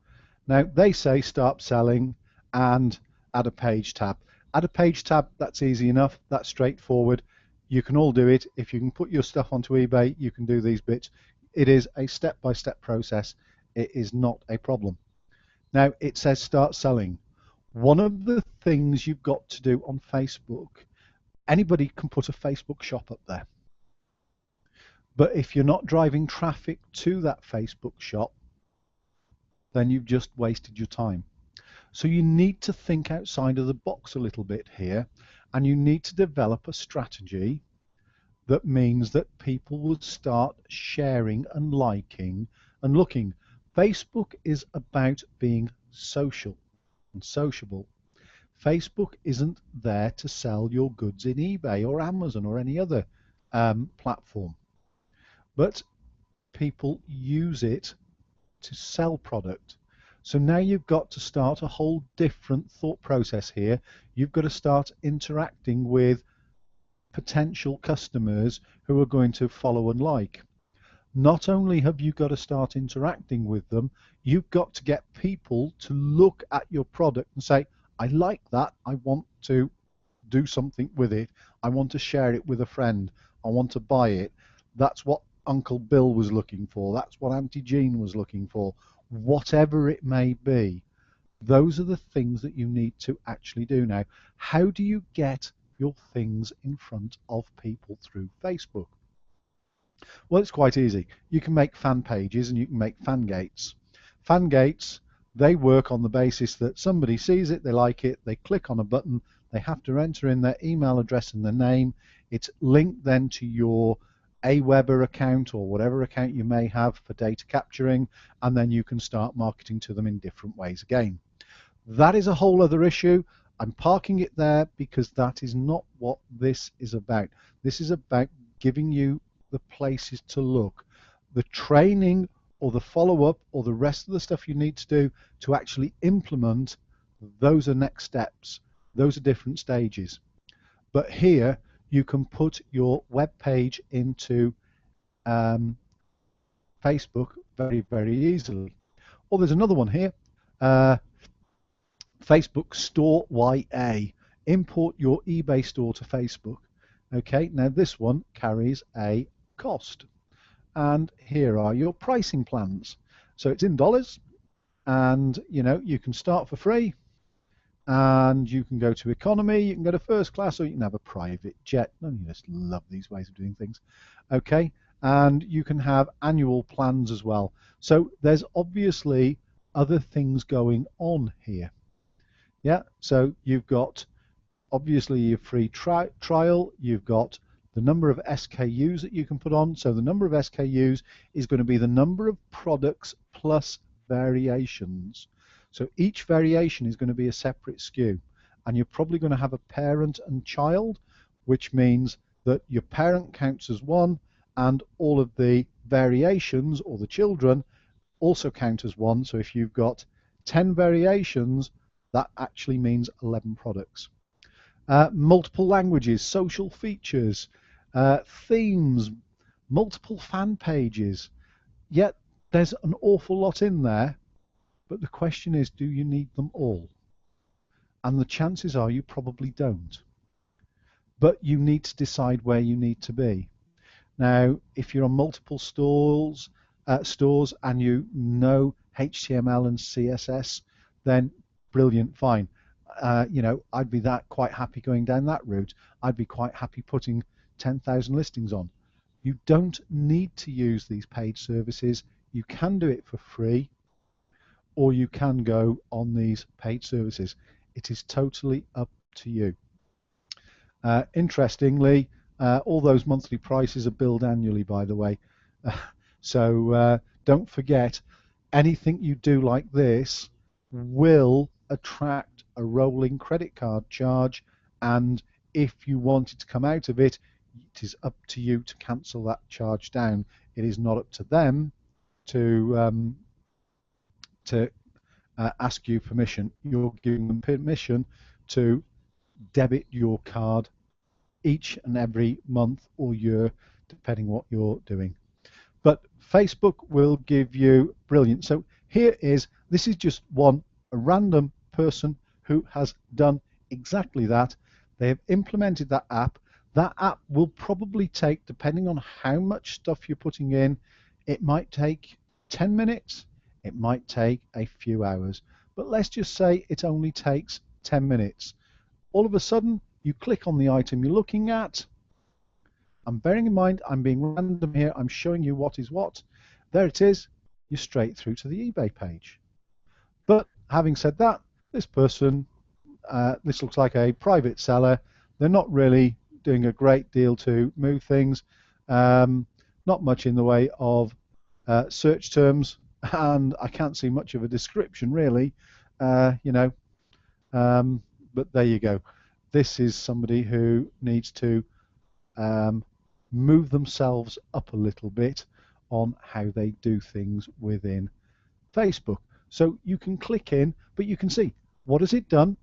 Now, they say start selling and add a page tab. Add a page tab, that's easy enough, that's straightforward. You can all do it. If you can put your stuff onto eBay, you can do these bits. It is a step-by-step process. It is not a problem. Now, it says start selling. One of the things you've got to do on Facebook, anybody can put a Facebook shop up there. But if you're not driving traffic to that Facebook shop, then you've just wasted your time. So you need to think outside of the box a little bit here, and you need to develop a strategy that means that people will start sharing and liking and looking. Facebook is about being social and sociable. Facebook isn't there to sell your goods in eBay or Amazon or any other platform. But people use it to sell product. So now you've got to start a whole different thought process here. You've got to start interacting with potential customers who are going to follow and like. Not only have you got to start interacting with them, you've got to get people to look at your product and say, I like that, I want to do something with it, I want to share it with a friend, I want to buy it. That's what Uncle Bill was looking for, that's what Auntie Jean was looking for. Whatever it may be, those are the things that you need to actually do now. How do you get your things in front of people through Facebook? Well, it's quite easy. You can make fan pages and you can make fan gates. Fan gates, they work on the basis that somebody sees it, they like it, they click on a button, they have to enter in their email address and their name. It's linked then to your Aweber account or whatever account you may have for data capturing, and then you can start marketing to them in different ways again. That is a whole other issue. I'm parking it there because that is not what this is about. This is about giving you the places to look. The training or the follow-up or the rest of the stuff you need to do to actually implement, those are next steps. Those are different stages. But here you can put your web page into Facebook very, very easily. Or there's another one here, Facebook Store YA. Import your eBay store to Facebook. Okay, now this one carries a cost. And here are your pricing plans. So it's in dollars, and you can start for free, and you can go to economy, you can go to first class, or you can have a private jet. I just love these ways of doing things. Okay, and you can have annual plans as well. So there's obviously other things going on here. Yeah, so you've got obviously your free trial, you've got the number of SKUs that you can put on. So the number of SKUs is going to be the number of products plus variations. So each variation is going to be a separate SKU, and you're probably going to have a parent and child, which means that your parent counts as one, and all of the variations, or the children, also count as one. So if you've got 10 variations, that actually means 11 products. Multiple languages, social features, themes, multiple fan pages. Yet there's an awful lot in there, but the question is, do you need them all? And the chances are you probably don't. But you need to decide where you need to be. Now, if you're on multiple stores and you know HTML and CSS, then brilliant, fine. I'd be quite happy going down that route. I'd be quite happy putting 10,000 listings on. You don't need to use these paid services. You can do it for free, or you can go on these paid services. It is totally up to you. Interestingly, all those monthly prices are billed annually, by the way. So don't forget, anything you do like this will attract a rolling credit card charge, and if you wanted to come out of it, it is up to you to cancel that charge down. It is not up to them to ask you permission. You're giving them permission to debit your card each and every month or year, depending what you're doing. But Facebook will give you brilliant. So this is just a random person who has done exactly that. They have implemented that app. That app will probably take, depending on how much stuff you're putting in, it might take 10 minutes, it might take a few hours, but let's just say it only takes 10 minutes. All of a sudden, you click on the item you're looking at. I'm bearing in mind, I'm being random here, I'm showing you what is what. There it is, you're straight through to the eBay page. But having said that, this person, this looks like a private seller. They're not really doing a great deal to move things. Not much in the way of search terms, and I can't see much of a description really, but there you go. This is somebody who needs to move themselves up a little bit on how they do things within Facebook. So you can click in, but you can see, what has it done?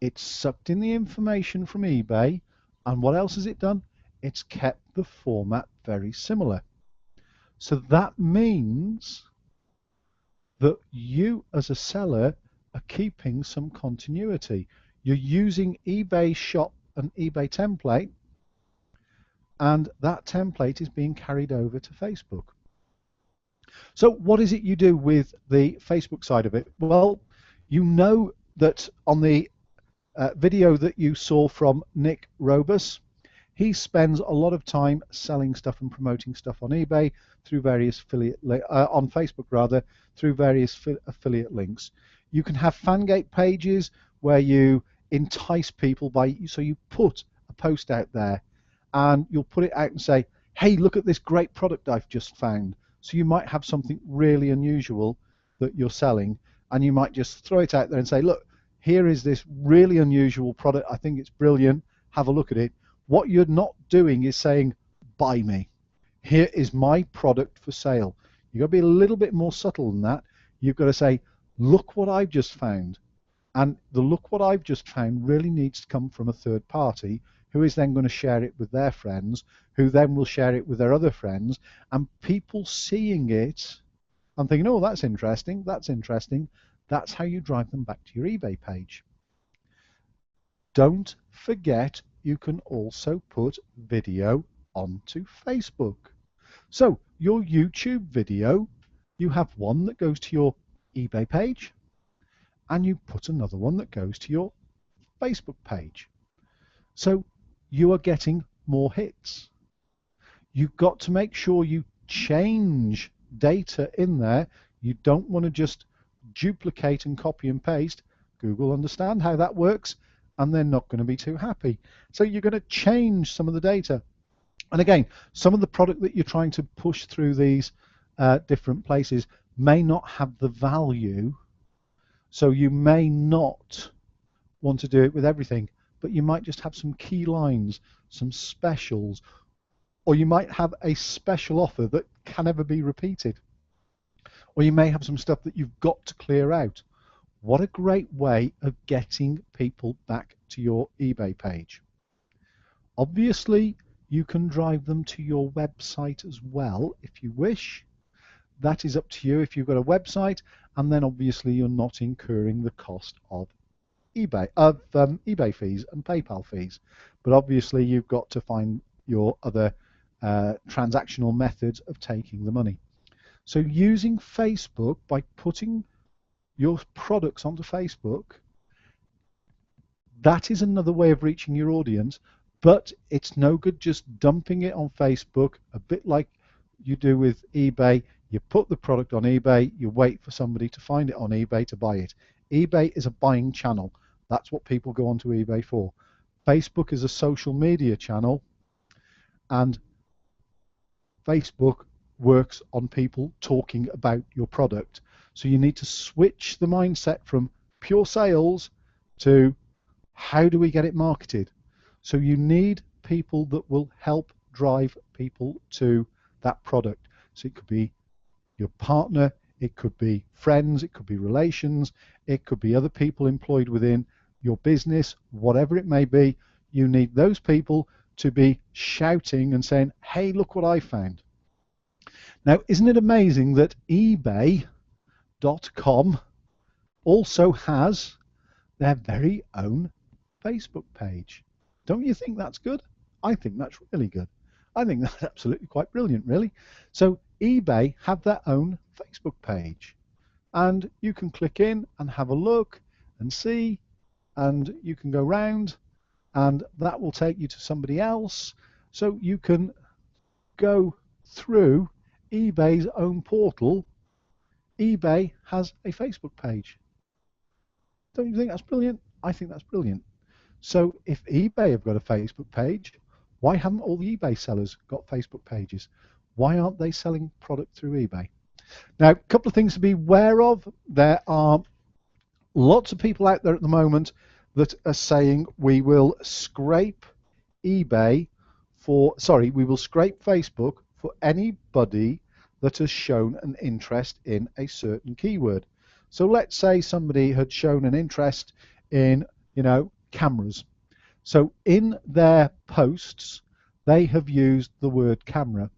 It's sucked in the information from eBay, and what else has it done? It's kept the format very similar. So that means that you as a seller are keeping some continuity. You're using eBay shop and eBay template, and that template is being carried over to Facebook. So what is it you do with the Facebook side of it? Well, you know that on the video that you saw from Nick Robus, he spends a lot of time selling stuff and promoting stuff on eBay through various on Facebook rather, through various affiliate links. You can have Fangate pages where you entice people so you put a post out there and you'll put it out and say, hey, look at this great product I've just found. So you might have something really unusual that you're selling, and you might just throw it out there and say, look, here is this really unusual product. I think it's brilliant. Have a look at it. What you're not doing is saying, buy me. Here is my product for sale. You've got to be a little bit more subtle than that. You've got to say, look what I've just found. And the look what I've just found really needs to come from a third party who is then going to share it with their friends, who then will share it with their other friends, and people seeing it and thinking, oh, that's interesting, that's interesting. That's how you drive them back to your eBay page. Don't forget you can also put video onto Facebook. So your YouTube video, you have one that goes to your eBay page, and you put another one that goes to your Facebook page. So you are getting more hits. You've got to make sure you change data in there. You don't want to just duplicate and copy and paste. Google understand how that works, and they're not going to be too happy. So you're going to change some of the data. And again, some of the product that you're trying to push through these different places may not have the value. So you may not want to do it with everything, but you might just have some key lines, some specials, or you might have a special offer that can never be repeated. Or you may have some stuff that you've got to clear out. What a great way of getting people back to your eBay page. Obviously, you can drive them to your website as well if you wish. That is up to you if you've got a website, and then obviously you're not incurring the cost of eBay fees and PayPal fees. But obviously you've got to find your other transactional methods of taking the money. So using Facebook, by putting your products onto Facebook, that is another way of reaching your audience, but it's no good just dumping it on Facebook, a bit like you do with eBay. You put the product on eBay, you wait for somebody to find it on eBay to buy it. eBay is a buying channel. That's what people go onto eBay for. Facebook is a social media channel, and Facebook works on people talking about your product. So you need to switch the mindset from pure sales to how do we get it marketed. So you need people that will help drive people to that product. So it could be your partner, it could be friends, it could be relations, it could be other people employed within your business, whatever it may be. You need those people to be shouting and saying, hey, look what I found. Now, isn't it amazing that eBay.com also has their very own Facebook page? Don't you think that's good? I think that's really good. I think that's absolutely quite brilliant, really. So eBay have their own Facebook page, and you can click in and have a look and see, and you can go round, and that will take you to somebody else. So you can go through eBay's own portal. eBay has a Facebook page. Don't you think that's brilliant? I think that's brilliant. So if eBay have got a Facebook page, why haven't all the eBay sellers got Facebook pages? Why aren't they selling product through eBay? Now, a couple of things to be aware of. There are lots of people out there at the moment that are saying we will scrape eBay we will scrape Facebook for anybody that has shown an interest in a certain keyword. So let's say somebody had shown an interest in, cameras. So in their posts, they have used the word camera.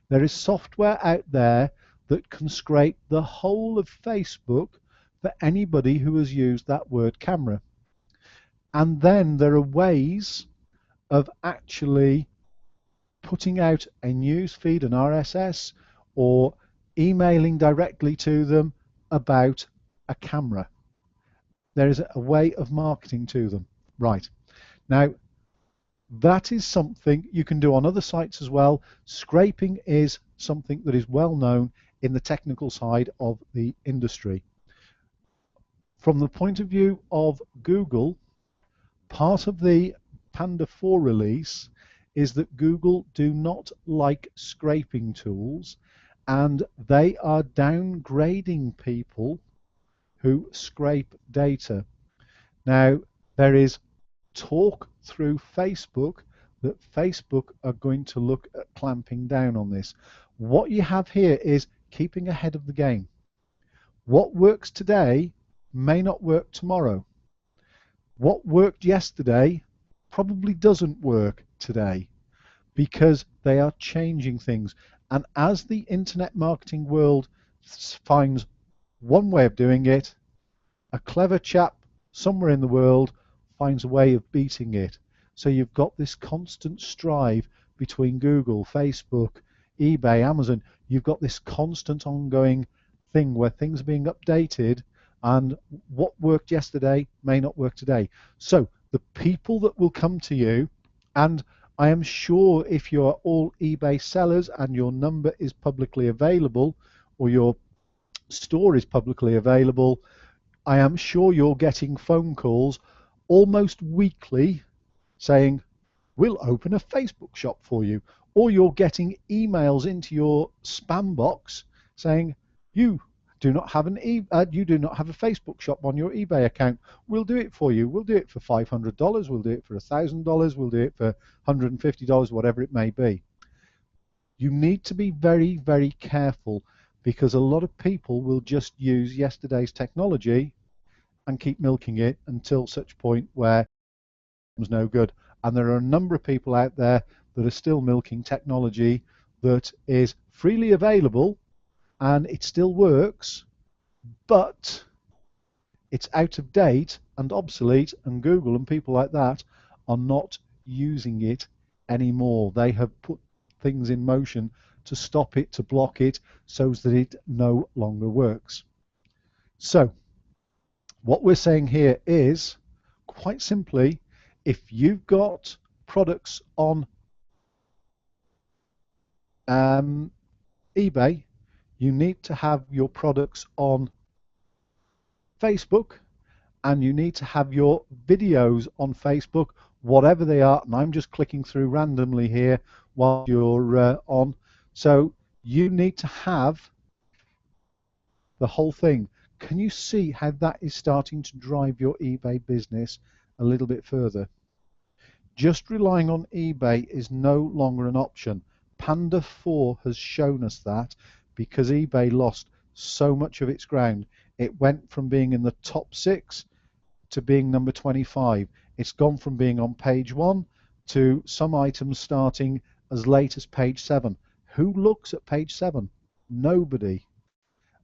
There is software out there that can scrape the whole of Facebook for anybody who has used that word camera. And then there are ways of actually putting out a news feed, an RSS, or emailing directly to them about a camera. There is a way of marketing to them. Right. Now, that is something you can do on other sites as well. Scraping is something that is well known in the technical side of the industry. From the point of view of Google, part of the Panda 4 release is that Google do not like scraping tools, and they are downgrading people who scrape data. Now, there is talk through Facebook that Facebook are going to look at clamping down on this. What you have here is keeping ahead of the game. What works today may not work tomorrow. What worked yesterday probably doesn't work today because they are changing things. And as the internet marketing world finds one way of doing it, a clever chap somewhere in the world finds a way of beating it. So you've got this constant strive between Google, Facebook, eBay, Amazon. You've got this constant ongoing thing where things are being updated, and what worked yesterday may not work today. So the people that will come to you, and I am sure if you're all eBay sellers and your number is publicly available or your store is publicly available, I am sure you're getting phone calls almost weekly saying, we'll open a Facebook shop for you. Or you're getting emails into your spam box saying, you do not have a Facebook shop on your eBay account. We'll do it for you. We'll do it for $500. We'll do it for $1,000. We'll do it for $150, whatever it may be. You need to be very, very careful because a lot of people will just use yesterday's technology and keep milking it until such point where it becomes no good. And there are a number of people out there that are still milking technology that is freely available and it still works, but it's out of date and obsolete, and Google and people like that are not using it anymore. They have put things in motion to stop it, to block it, so that it no longer works. So what we're saying here is, quite simply, if you've got products on eBay, you need to have your products on Facebook, and you need to have your videos on Facebook, whatever they are. And I'm just clicking through randomly here while you're on. So you need to have the whole thing. Can you see how that is starting to drive your eBay business a little bit further? Just relying on eBay is no longer an option. Panda 4 has shown us that because eBay lost so much of its ground. It went from being in the top 6 to being number 25. It's gone from being on page 1 to some items starting as late as page 7. Who looks at page 7? Nobody.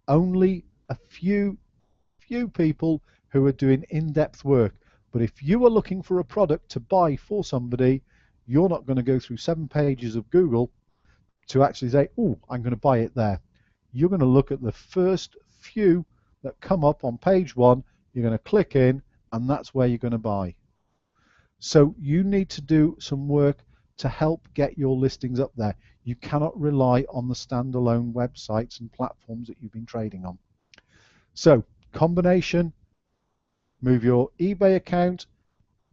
Only a few people who are doing in-depth work. But if you are looking for a product to buy for somebody, you're not going to go through 7 pages of Google to actually say, oh, I'm going to buy it there. You're going to look at the first few that come up on page 1, you're going to click in, and that's where you're going to buy. So you need to do some work to help get your listings up there. You cannot rely on the standalone websites and platforms that you've been trading on. So combination, move your eBay account,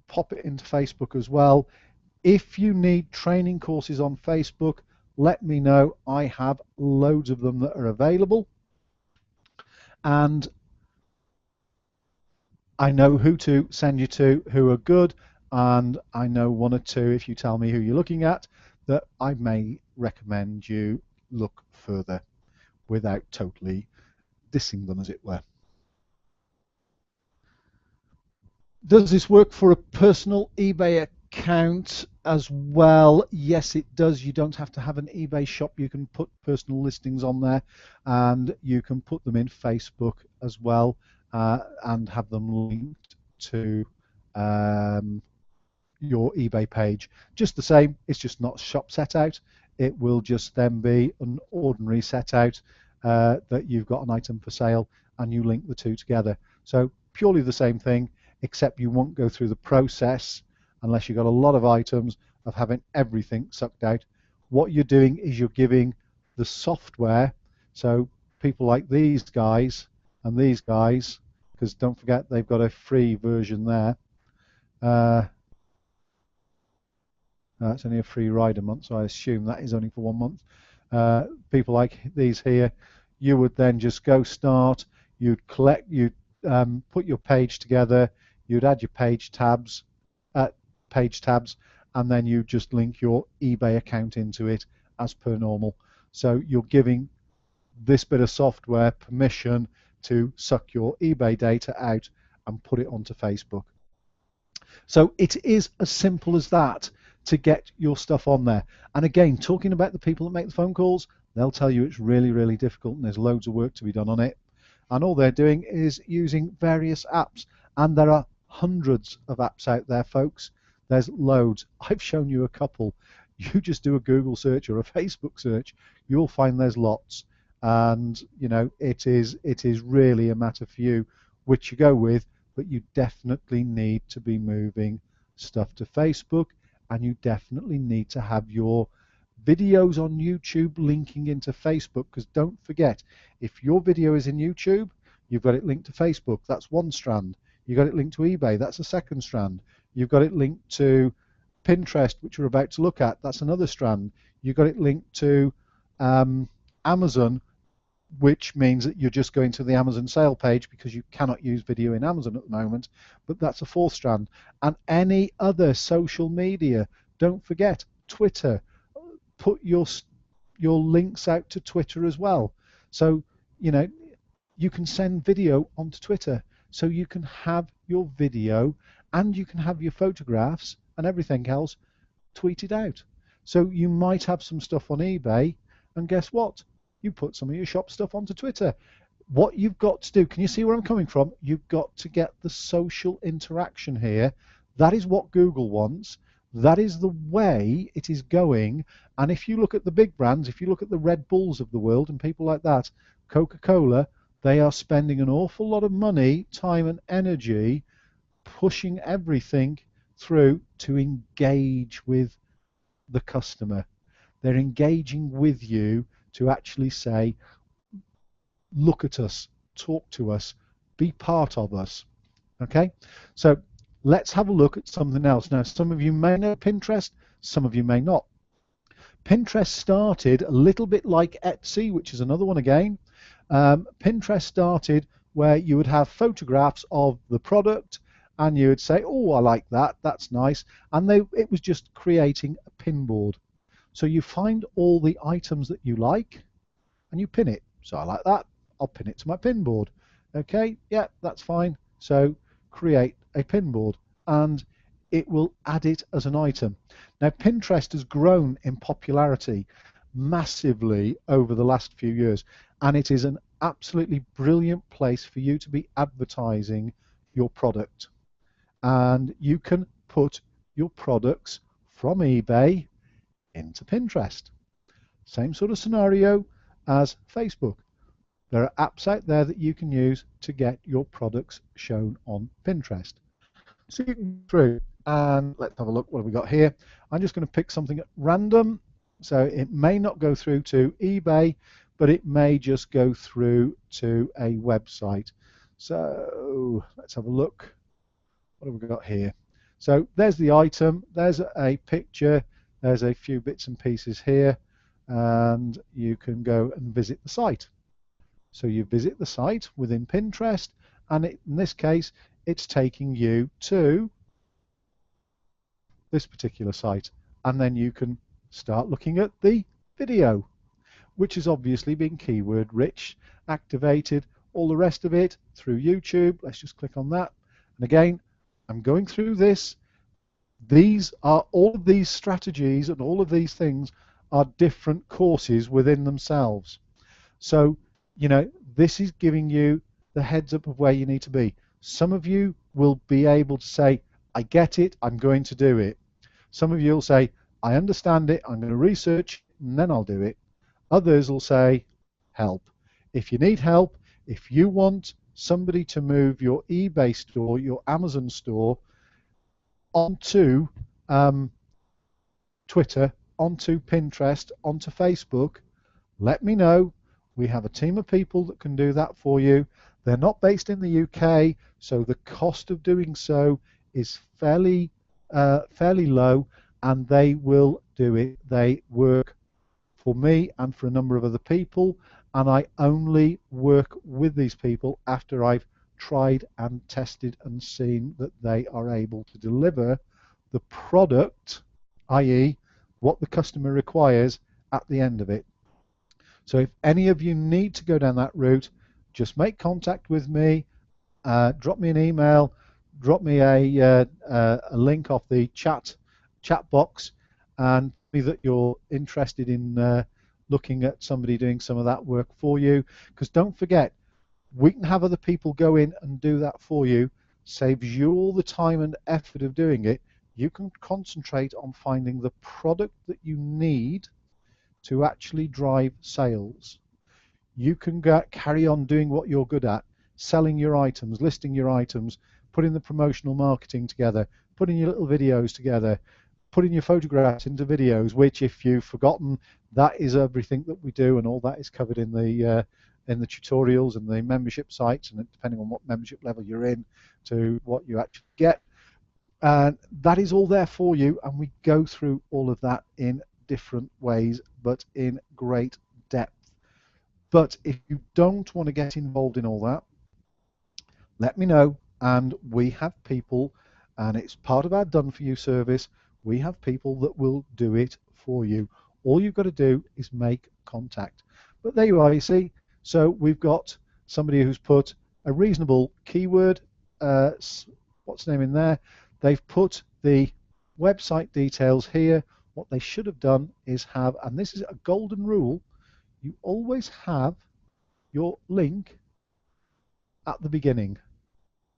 pop it into Facebook as well. If you need training courses on Facebook, let me know. I have loads of them that are available. And I know who to send you to who are good, and I know 1 or 2, if you tell me who you're looking at, that I may recommend you look further without totally dissing them, as it were. Does this work for a personal eBay account as well? Yes, it does. You don't have to have an eBay shop. You can put personal listings on there, and you can put them in Facebook as well, and have them linked to your eBay page. Just the same, it's just not shop set out. It will just then be an ordinary set out that you've got an item for sale and you link the two together. So purely the same thing, except you won't go through the process unless you've got a lot of items of having everything sucked out. What you're doing is you're giving the software, so people like these guys and these guys, because don't forget they've got a free version there. It's only a free rider month, so I assume that is only for 1 month. People like these here, you would then just go start, you'd collect, you'd put your page together, you'd add your page tabs, and then you just link your eBay account into it as per normal. So you're giving this bit of software permission to suck your eBay data out and put it onto Facebook. So it is as simple as that to get your stuff on there. And again, talking about the people that make the phone calls, they'll tell you it's really, really difficult and there's loads of work to be done on it. And all they're doing is using various apps. And there are hundreds of apps out there, folks. There's loads. I've shown you a couple. You just do a Google search or a Facebook search, you'll find there's lots. And you know, it is really a matter for you which you go with, but you definitely need to be moving stuff to Facebook, and you definitely need to have your videos on YouTube linking into Facebook, because don't forget, if your video is in YouTube, you've got it linked to Facebook, that's one strand. You've got it linked to eBay, that's a second strand. You've got it linked to Pinterest, which we're about to look at, that's another strand. You've got it linked to Amazon, which means that you're just going to the Amazon sale page because you cannot use video in Amazon at the moment, but that's a fourth strand. And any other social media, don't forget Twitter, put your links out to Twitter as well. So, you know, you can send video onto Twitter, so you can have your video and you can have your photographs and everything else tweeted out. So you might have some stuff on eBay, and guess what? You put some of your shop stuff onto Twitter. What you've got to do, can you see where I'm coming from? You've got to get the social interaction here. That is what Google wants. That is the way it is going. And if you look at the big brands, if you look at the Red Bulls of the world and people like that, Coca-Cola, they are spending an awful lot of money, time and energy pushing everything through to engage with the customer. They're engaging with you to actually say, look at us, talk to us, be part of us. Okay, so let's have a look at something else. Now, some of you may know Pinterest, some of you may not. Pinterest started a little bit like Etsy, which is another one again. Pinterest started where you would have photographs of the product and you would say, oh, I like that, that's nice. And it was just creating a pin board. So you find all the items that you like and you pin it. So I like that, I'll pin it to my pin board. Okay, yeah, that's fine. So create a pin board and it will add it as an item. Now Pinterest has grown in popularity massively over the last few years, and it is an absolutely brilliant place for you to be advertising your product. And you can put your products from eBay into Pinterest. Same sort of scenario as Facebook. There are apps out there that you can use to get your products shown on Pinterest. So you can go through and let's have a look. What have we got here? I'm just going to pick something at random. So it may not go through to eBay, but it may just go through to a website. So let's have a look. What have we got here? So there's the item, there's a picture, there's a few bits and pieces here, and you can go and visit the site. So you visit the site within Pinterest, and in this case, it's taking you to this particular site. And then you can start looking at the video, which has obviously been keyword rich, activated, all the rest of it through YouTube. Let's just click on that. And again, I'm going through this. These are all of these strategies and all of these things are different courses within themselves. So, you know, this is giving you the heads up of where you need to be. Some of you will be able to say, I get it, I'm going to do it. Some of you will say, I understand it, I'm going to research, and then I'll do it. Others will say, help. If you need help, if you want somebody to move your eBay store, your Amazon store, onto Twitter, onto Pinterest, onto Facebook, let me know. We have a team of people that can do that for you. They're not based in the UK, so the cost of doing so is fairly low, and they will do it. They work for me and for a number of other people, and I only work with these people after I've tried and tested and seen that they are able to deliver the product, i.e. what the customer requires at the end of it. So if any of you need to go down that route, just make contact with me, drop me an email, drop me a link off the chat box, and me that you're interested in looking at somebody doing some of that work for you. Because don't forget, we can have other people go in and do that for you. Saves you all the time and effort of doing it. You can concentrate on finding the product that you need to actually drive sales. You can carry on doing what you're good at, selling your items, listing your items, putting the promotional marketing together, putting your little videos together, putting your photographs into videos, which, if you've forgotten, that is everything that we do, and all that is covered in the tutorials and the membership sites, and depending on what membership level you're in to what you actually get. That is all there for you, and we go through all of that in different ways, but in great depth. But if you don't want to get involved in all that, let me know, and we have people, and it's part of our done for you service. We have people that will do it for you. All you've got to do is make contact. But there you are, you see. So we've got somebody who's put a reasonable keyword, what's the name in there? They've put the website details here. What they should have done is have, and this is a golden rule, you always have your link at the beginning.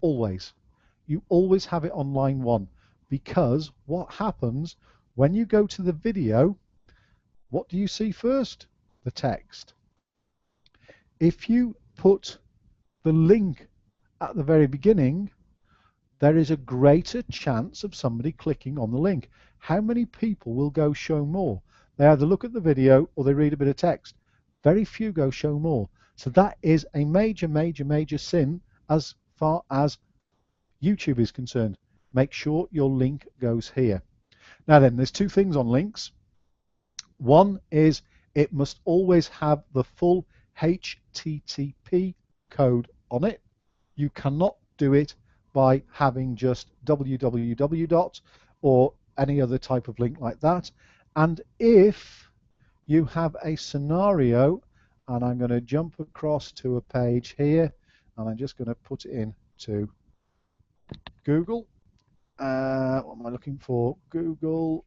Always. You always have it on line 1, because what happens when you go to the video, what do you see first? The text. If you put the link at the very beginning, there is a greater chance of somebody clicking on the link. How many people will go show more? They either look at the video or they read a bit of text. Very few go show more. So that is a major, major, major sin as far as YouTube is concerned. Make sure your link goes here. Now then, there's two things on links. One is it must always have the full HTTP code on it. You cannot do it by having just www. Or any other type of link like that. And if you have a scenario, and I'm going to jump across to a page here, and I'm just going to put it into Google. What am I looking for? Google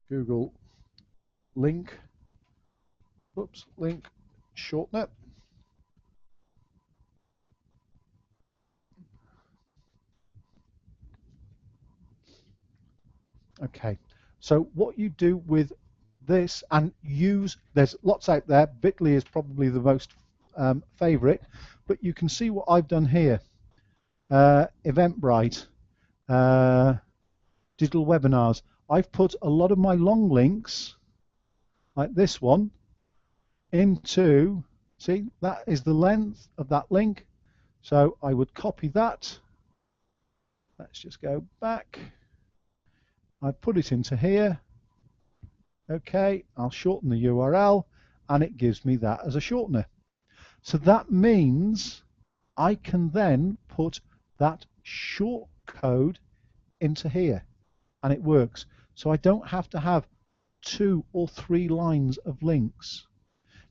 Google link. Whoops, link shortener. Okay, so what you do with this, and use, there's lots out there. Bitly is probably the most favorite, but you can see what I've done here. Eventbrite, digital webinars. I've put a lot of my long links, like this one, into, see, that is the length of that link. So I would copy that. Let's just go back. I put it into here. Okay, I'll shorten the URL, and it gives me that as a shortener. So that means I can then put that short code into here, and it works. So I don't have to have 2 or 3 lines of links.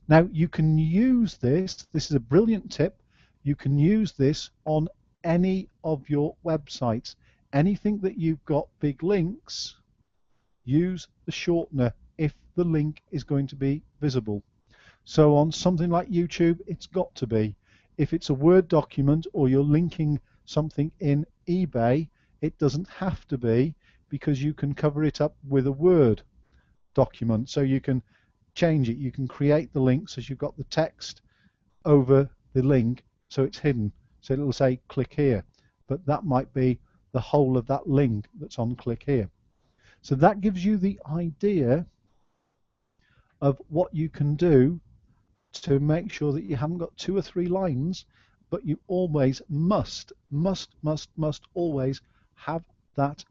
Now you can use this is a brilliant tip, you can use this on any of your websites. Anything that you've got big links, use the shortener if the link is going to be visible. So on something like YouTube, it's got to be. If it's a Word document or you're linking something in eBay, it doesn't have to be, because you can cover it up with a Word document. So you can change it. You can create the link so you've got the text over the link so it's hidden. So it'll say click here, but that might be the whole of that link that's on click here. So that gives you the idea of what you can do to make sure that you haven't got 2 or 3 lines, but you always must always have that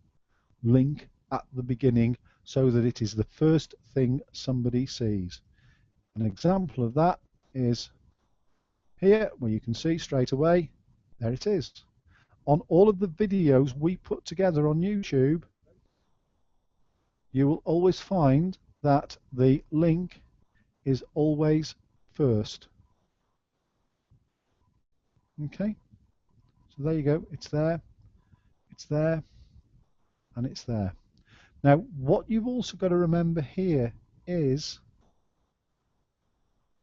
link at the beginning so that it is the first thing somebody sees. An example of that is here, where you can see straight away, there it is. On all of the videos we put together on YouTube, you will always find that the link is always first. Okay, so there you go. It's there, and it's there. Now, what you've also got to remember here is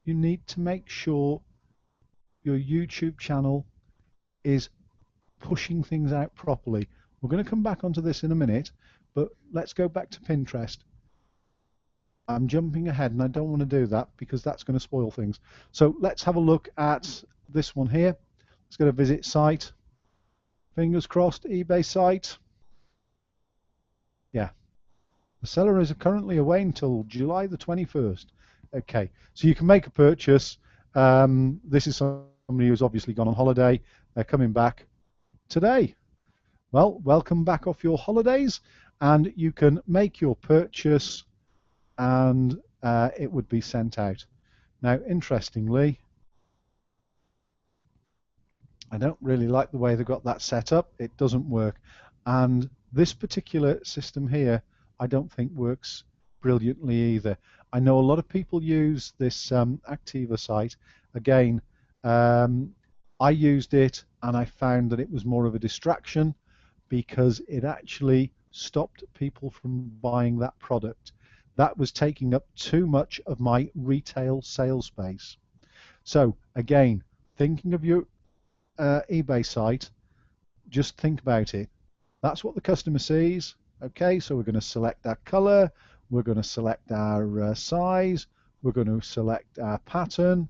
you need to make sure your YouTube channel is pushing things out properly. We're going to come back onto this in a minute, but let's go back to Pinterest. I'm jumping ahead and I don't want to do that because that's going to spoil things. So let's have a look at this one here. Let's go to visit site. Fingers crossed, eBay site. Yeah. The seller is currently away until July the 21st. Okay, so you can make a purchase. This is somebody who's obviously gone on holiday. They're coming back today. Well, welcome back off your holidays, and you can make your purchase and it would be sent out. Now, interestingly, I don't really like the way they've got that set up. It doesn't work. And this particular system here, I don't think works brilliantly either. I know a lot of people use this Activa site. Again, I used it and I found that it was more of a distraction because it actually stopped people from buying that product. That was taking up too much of my retail sales space. So again, thinking of your eBay site, just think about it. That's what the customer sees. Okay, so we're going to select our color, we're going to select our size, we're going to select our pattern.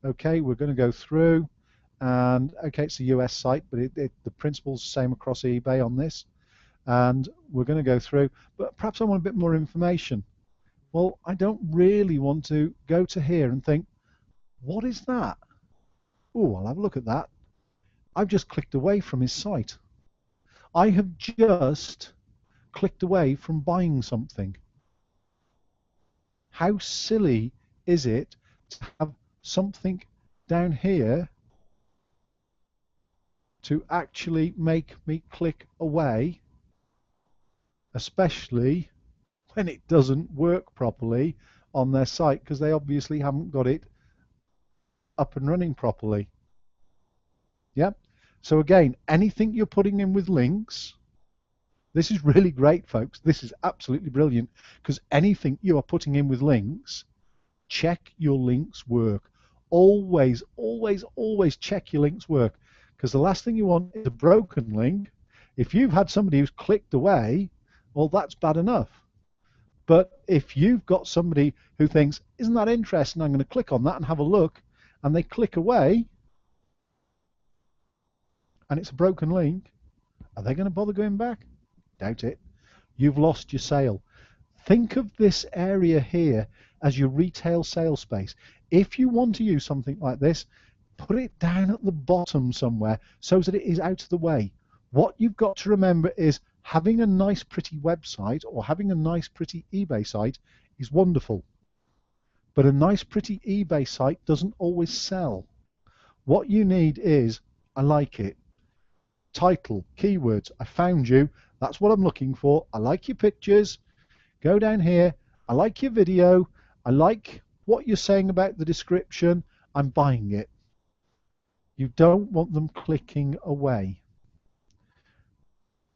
Okay, we're going to go through, and okay, it's a US site, but the principle's the same across eBay on this. And we're going to go through, but perhaps I want a bit more information. Well, I don't really want to go to here and think, what is that? Oh, I'll have a look at that. I've just clicked away from his site. I have just clicked away from buying something. How silly is it to have something down here to actually make me click away, especially when it doesn't work properly on their site because they obviously haven't got it up and running properly. Yeah. So again, anything you're putting in with links, this is really great, folks. This is absolutely brilliant because anything you are putting in with links, check your links work. Always, always, always check your links work because the last thing you want is a broken link. If you've had somebody who's clicked away, well, that's bad enough. But if you've got somebody who thinks, isn't that interesting, I'm going to click on that and have a look, and they click away, and it's a broken link, are they going to bother going back? Doubt it. You've lost your sale. Think of this area here as your retail sales space. If you want to use something like this, put it down at the bottom somewhere so that it is out of the way. What you've got to remember is having a nice pretty website or having a nice pretty eBay site is wonderful. But a nice pretty eBay site doesn't always sell. What you need is, I like it. Title, keywords, I found you, that's what I'm looking for, I like your pictures, go down here, I like your video, I like what you're saying about the description, I'm buying it. You don't want them clicking away.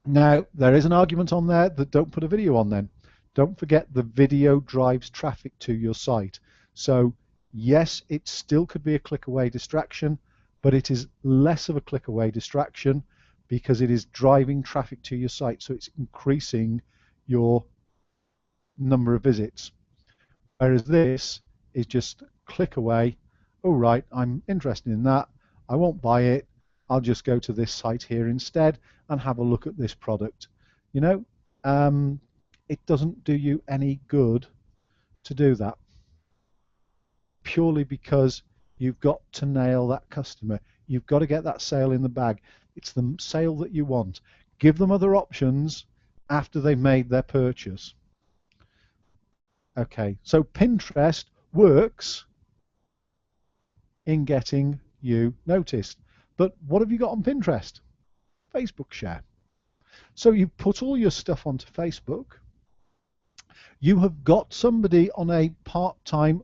Now, there is an argument on there that don't put a video on then. Don't forget the video drives traffic to your site. So, yes, it still could be a click away distraction, but it is less of a click away distraction because it is driving traffic to your site. So it's increasing your number of visits. Whereas this is just click away. Oh, right, I'm interested in that. I won't buy it. I'll just go to this site here instead and have a look at this product. You know, it doesn't do you any good to do that purely because you've got to nail that customer. You've got to get that sale in the bag. It's the sale that you want. Give them other options after they've made their purchase. Okay, so Pinterest works in getting you noticed. But what have you got on Pinterest? Facebook share. So you put all your stuff onto Facebook. You have got somebody on a part-time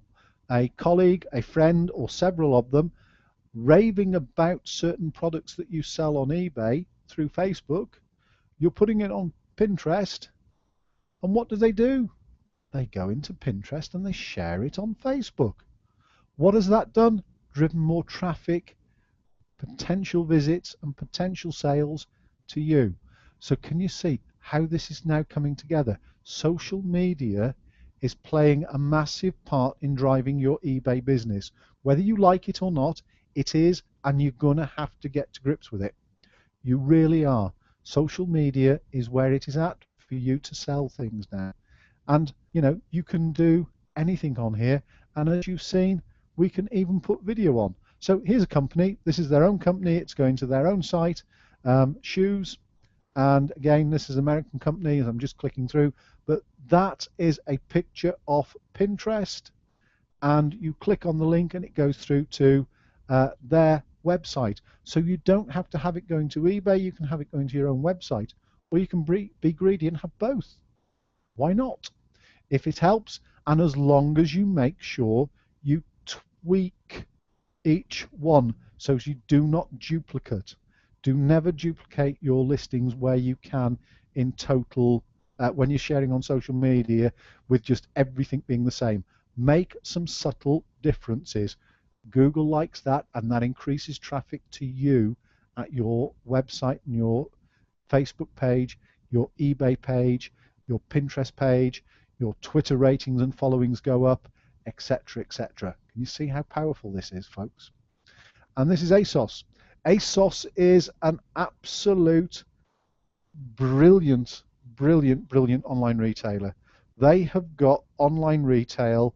a colleague, a friend, or several of them raving about certain products that you sell on eBay through Facebook. You're putting it on Pinterest, and what do? They go into Pinterest and they share it on Facebook. What has that done? Driven more traffic, potential visits, and potential sales to you. So can you see how this is now coming together? Social media is playing a massive part in driving your eBay business. Whether you like it or not, it is, and you're going to have to get to grips with it. You really are. Social media is where it is at for you to sell things now. And, you know, you can do anything on here. And as you've seen, we can even put video on. So here's a company. This is their own company. It's going to their own site, shoes. And again, this is an American company, as I'm just clicking through. But that is a picture of Pinterest. And you click on the link and it goes through to their website. So you don't have to have it going to eBay. You can have it going to your own website. Or you can be greedy and have both. Why not? If it helps, and as long as you make sure you tweak each one so you do not duplicate. Do never duplicate your listings where you can in total when you're sharing on social media with just everything being the same. Make some subtle differences. Google likes that, and that increases traffic to you at your website and your Facebook page, your eBay page, your Pinterest page, your Twitter ratings and followings go up, etc., etc. Can you see how powerful this is, folks? And this is ASOS. ASOS is an absolute brilliant online retailer. They have got online retail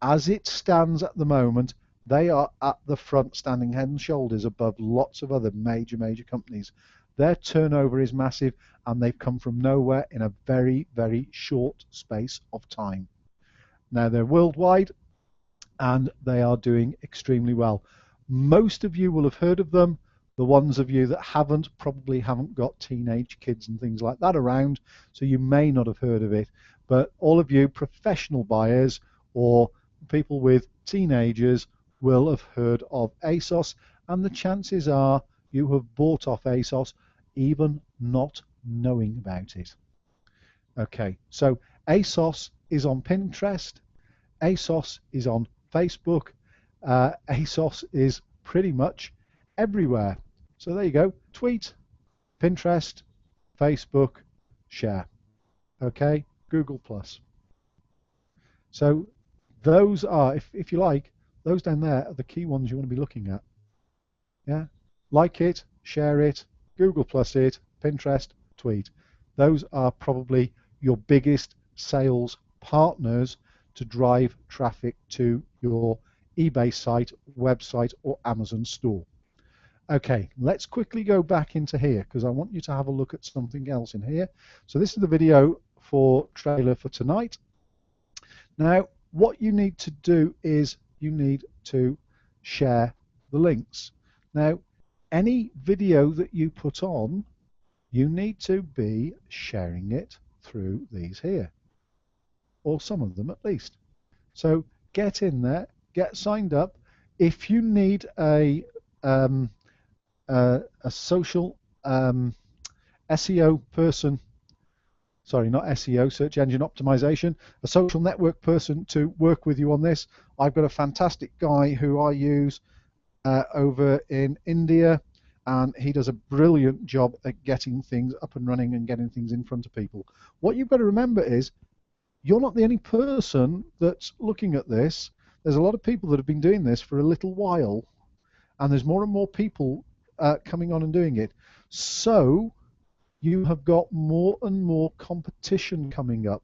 as it stands at the moment. They are at the front, standing head and shoulders above lots of other major companies. Their turnover is massive, and they've come from nowhere in a very short space of time. Now they're worldwide, and they are doing extremely well. Most of you will have heard of them. The ones of you that haven't probably haven't got teenage kids and things like that around, so you may not have heard of it. But all of you professional buyers or people with teenagers will have heard of ASOS, and the chances are you have bought off ASOS even not knowing about it. Okay, so ASOS is on Pinterest, ASOS is on Facebook, ASOS is pretty much everywhere. So there you go, tweet, Pinterest, Facebook, share. Okay, Google+. So those are, if you like, those down there are the key ones you want to be looking at. Yeah, like it, share it, Google+ it, Pinterest, tweet. Those are probably your biggest sales partners to drive traffic to your eBay site, website, or Amazon store. Okay, let's quickly go back into here because I want you to have a look at something else in here. So this is the video for trailer for tonight. Now, what you need to do is you need to share the links. Now, any video that you put on, you need to be sharing it through these here, or some of them at least. So get in there, get signed up. If you need a social SEO person, sorry, not SEO, search engine optimization, a social network person to work with you on this, I've got a fantastic guy who I use over in India, and he does a brilliant job at getting things up and running and getting things in front of people. What you've got to remember is you're not the only person that's looking at this. There's a lot of people that have been doing this for a little while, and there's more and more people coming on and doing it. So you have got more and more competition coming up,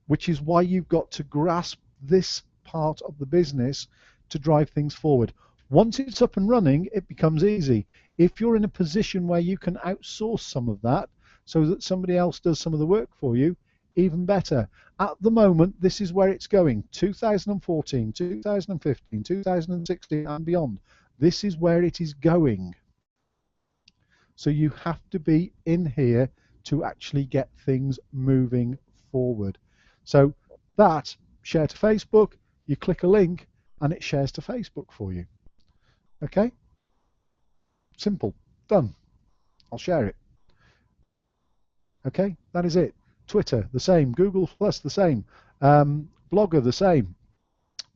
which is why you've got to grasp this part of the business to drive things forward. Once it's up and running, it becomes easy. If you're in a position where you can outsource some of that so that somebody else does some of the work for you, even better. At the moment, this is where it's going. 2014, 2015, 2016 and beyond. This is where it is going. So you have to be in here to actually get things moving forward. So that, share to Facebook, you click a link, and it shares to Facebook for you. Okay? Simple. Done. I'll share it. Okay? That is it. Twitter, the same. Google Plus, the same. Blogger, the same.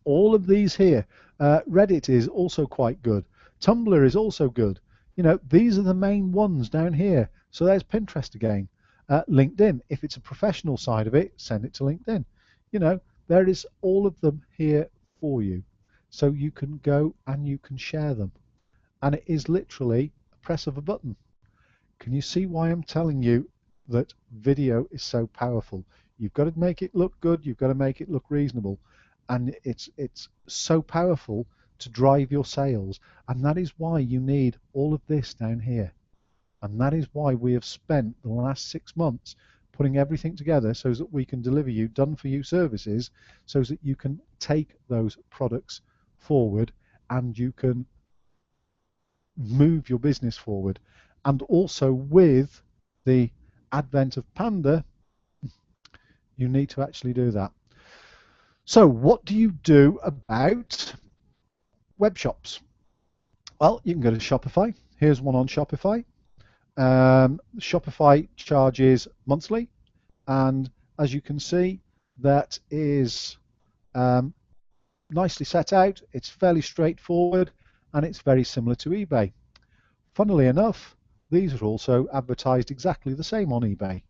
All of these here. Reddit is also quite good. Tumblr is also good. You know, these are the main ones down here. So there's Pinterest again. LinkedIn, if it's a professional side of it, send it to LinkedIn. You know, there is all of them here for you. So you can go and you can share them. And it is literally a press of a button. Can you see why I'm telling you that video is so powerful? You've got to make it look good. You've got to make it look reasonable. And it's so powerful to drive your sales. And that is why you need all of this down here. And that is why we have spent the last 6 months putting everything together so that we can deliver you done-for-you services so that you can take those products forward and you can move your business forward. And also with the advent of Panda, you need to actually do that. So what do you do about web shops? Well, you can go to Shopify. Here's one on Shopify. Shopify charges monthly, and as you can see, that is nicely set out. It's fairly straightforward, and it's very similar to eBay. Funnily enough, these are also advertised exactly the same on eBay.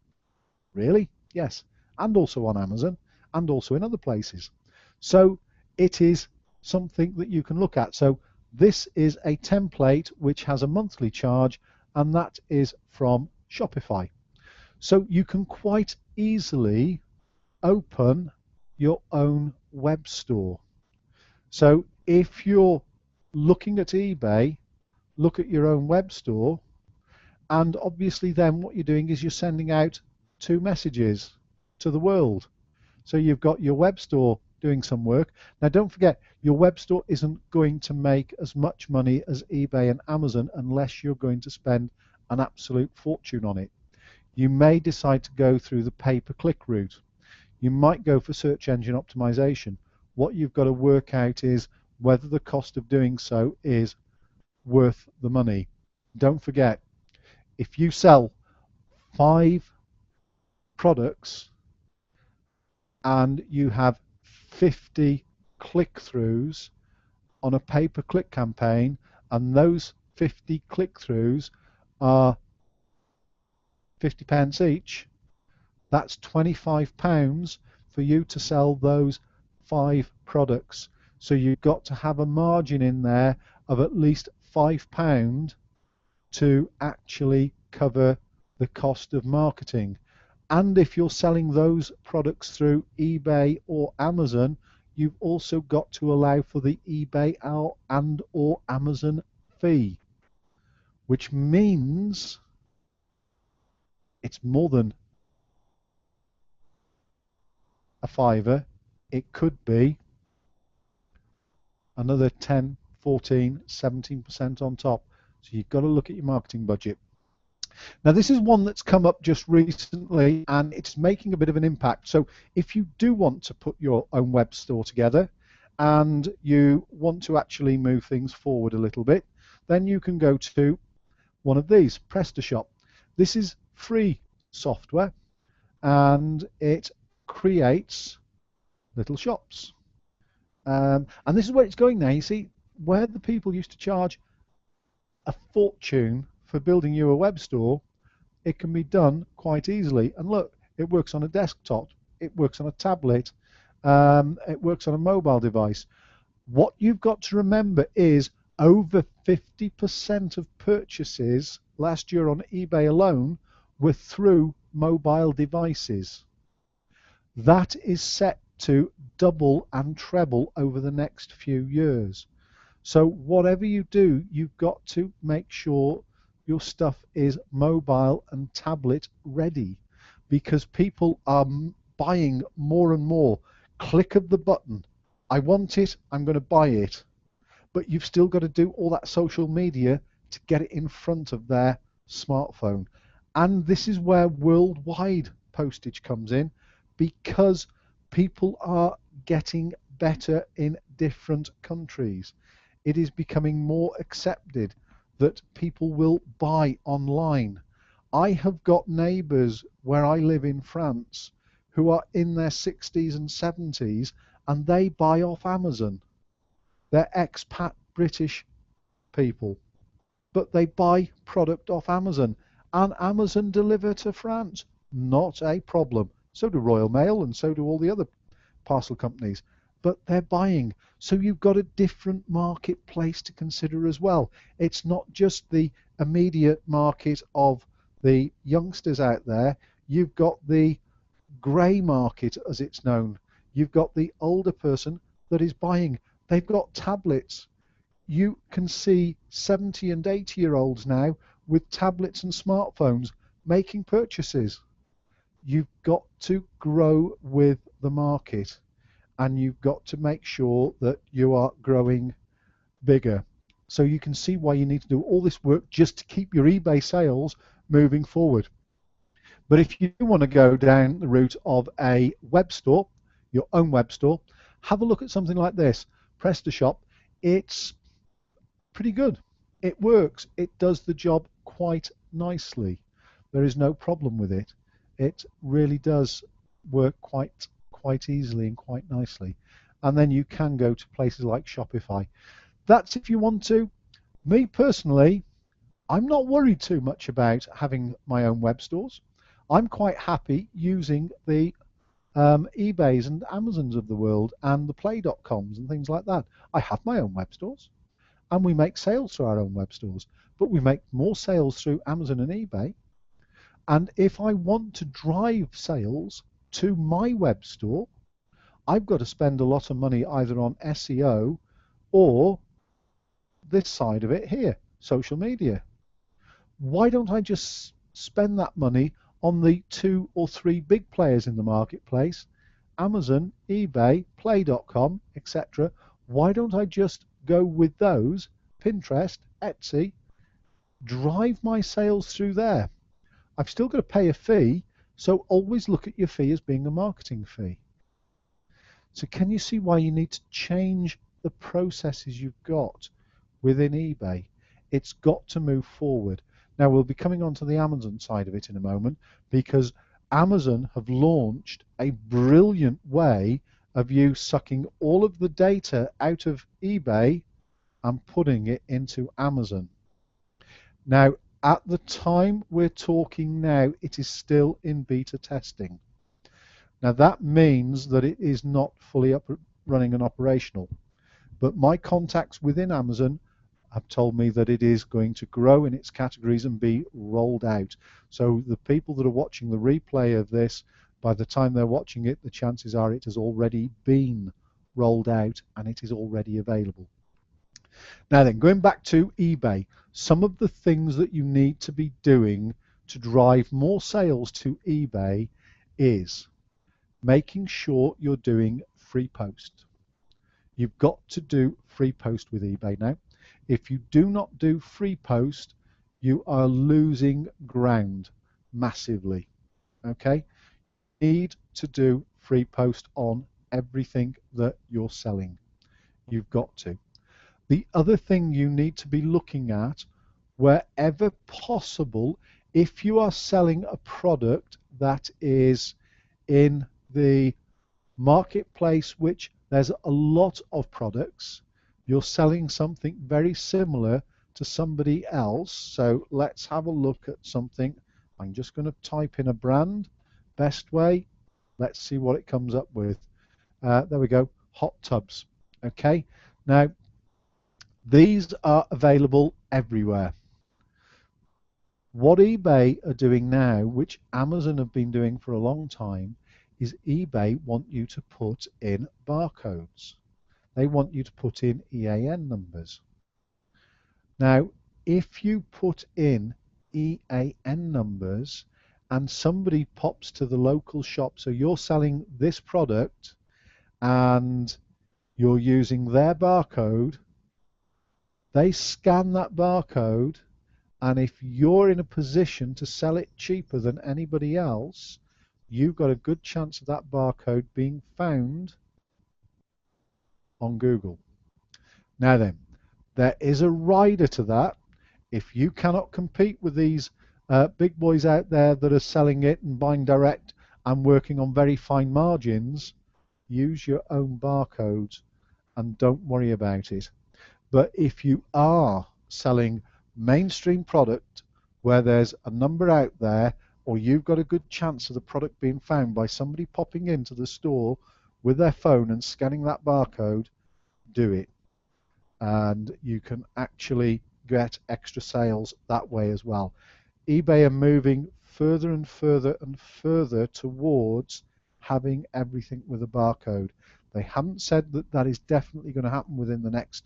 Really? Yes. And also on Amazon, and also in other places. So it is something that you can look at. So this is a template which has a monthly charge, and that is from Shopify. So you can quite easily open your own web store. So if you're looking at eBay, look at your own web store, and obviously then what you're doing is you're sending out 2 messages to the world. So you've got your web store doing some work. Now don't forget, your web store isn't going to make as much money as eBay and Amazon unless you're going to spend an absolute fortune on it. You may decide to go through the pay-per-click route. You might go for search engine optimization. What you've got to work out is whether the cost of doing so is worth the money. Don't forget, if you sell 5 products and you have 50 click-throughs on a pay-per-click campaign, and those 50 click-throughs are 50 pence each, that's £25 for you to sell those 5 products. So you've got to have a margin in there of at least £5 to actually cover the cost of marketing. And if you're selling those products through eBay or Amazon, you've also got to allow for the eBay and or Amazon fee, which means it's more than a fiver. It could be another 10, 14, 17% on top. So you've got to look at your marketing budget. Now this is one that's come up just recently and it's making a bit of an impact. So if you do want to put your own web store together and you want to actually move things forward a little bit, then you can go to one of these, PrestaShop. This is free software and it creates little shops. And this is where it's going now. You see, where the people used to charge a fortune for building you a web store, it can be done quite easily. And look, it works on a desktop, it works on a tablet, it works on a mobile device. What you've got to remember is over 50% of purchases last year on eBay alone were through mobile devices. That is set to double and treble over the next few years. So whatever you do, you've got to make sure your stuff is mobile and tablet ready, because people are buying more and more. Click of the button. I want it, I'm going to buy it. But you've still got to do all that social media to get it in front of their smartphone. And this is where worldwide postage comes in, because people are getting better in different countries. It is becoming more accepted that people will buy online. I have got neighbours where I live in France who are in their 60s and 70s, and they buy off Amazon. They're expat British people, but they buy product off Amazon, and Amazon deliver to France. Not a problem. So do Royal Mail, and so do all the other parcel companies, but they're buying. So you've got a different marketplace to consider as well. It's not just the immediate market of the youngsters out there. You've got the grey market, as it's known. You've got the older person that is buying. They've got tablets. You can see 70 and 80-year-olds now with tablets and smartphones making purchases. You've got to grow with the market, and you've got to make sure that you are growing bigger. So you can see why you need to do all this work just to keep your eBay sales moving forward. But if you want to go down the route of a web store, your own web store, have a look at something like this, PrestaShop. It's pretty good. It works. It does the job quite nicely. There is no problem with it. It really does work quite easily and quite nicely. And then you can go to places like Shopify. That's if you want to. Me personally, I'm not worried too much about having my own web stores. I'm quite happy using the eBays and Amazons of the world and the Play.coms and things like that. I have my own web stores, and we make sales through our own web stores, but we make more sales through Amazon and eBay. And if I want to drive sales to my web store, I've got to spend a lot of money either on SEO or this side of it here, social media. Why don't I just spend that money on the 2 or 3 big players in the marketplace, Amazon, eBay, Play.com, etc. Why don't I just go with those, Pinterest, Etsy, drive my sales through there? I've still got to pay a fee, so always look at your fee as being a marketing fee. So can you see why you need to change the processes you've got within eBay? It's got to move forward. Now we'll be coming on to the Amazon side of it in a moment, because Amazon have launched a brilliant way of you sucking all of the data out of eBay and putting it into Amazon. Now, at the time we're talking now, it is still in beta testing. Now that means that it is not fully up running and operational, but my contacts within Amazon have told me that it is going to grow in its categories and be rolled out. So the people that are watching the replay of this, by the time they're watching it, the chances are it has already been rolled out and it is already available. Now then, going back to eBay, some of the things that you need to be doing to drive more sales to eBay is making sure you're doing free post. You've got to do free post with eBay now. If you do not do free post, you are losing ground massively. Okay? You need to do free post on everything that you're selling. You've got to. The other thing you need to be looking at, wherever possible, if you are selling a product that is in the marketplace, which there's a lot of products, you're selling something very similar to somebody else. So let's have a look at something. I'm just going to type in a brand, Best Way. Let's see what it comes up with. There we go, hot tubs. Okay, now these are available everywhere. What eBay are doing now, which Amazon have been doing for a long time, is eBay want you to put in barcodes. They want you to put in EAN numbers. Now, if you put in EAN numbers and somebody pops to the local shop, so you're selling this product and you're using their barcode, they scan that barcode, and if you're in a position to sell it cheaper than anybody else, you've got a good chance of that barcode being found on Google. Now then, there is a rider to that. If you cannot compete with these big boys out there that are selling it and buying direct and working on very fine margins, use your own barcodes and don't worry about it. But if you are selling mainstream product where there's a number out there, or you've got a good chance of the product being found by somebody popping into the store with their phone and scanning that barcode, do it. And you can actually get extra sales that way as well. eBay are moving further and further and further towards having everything with a barcode. They haven't said that that is definitely going to happen within the next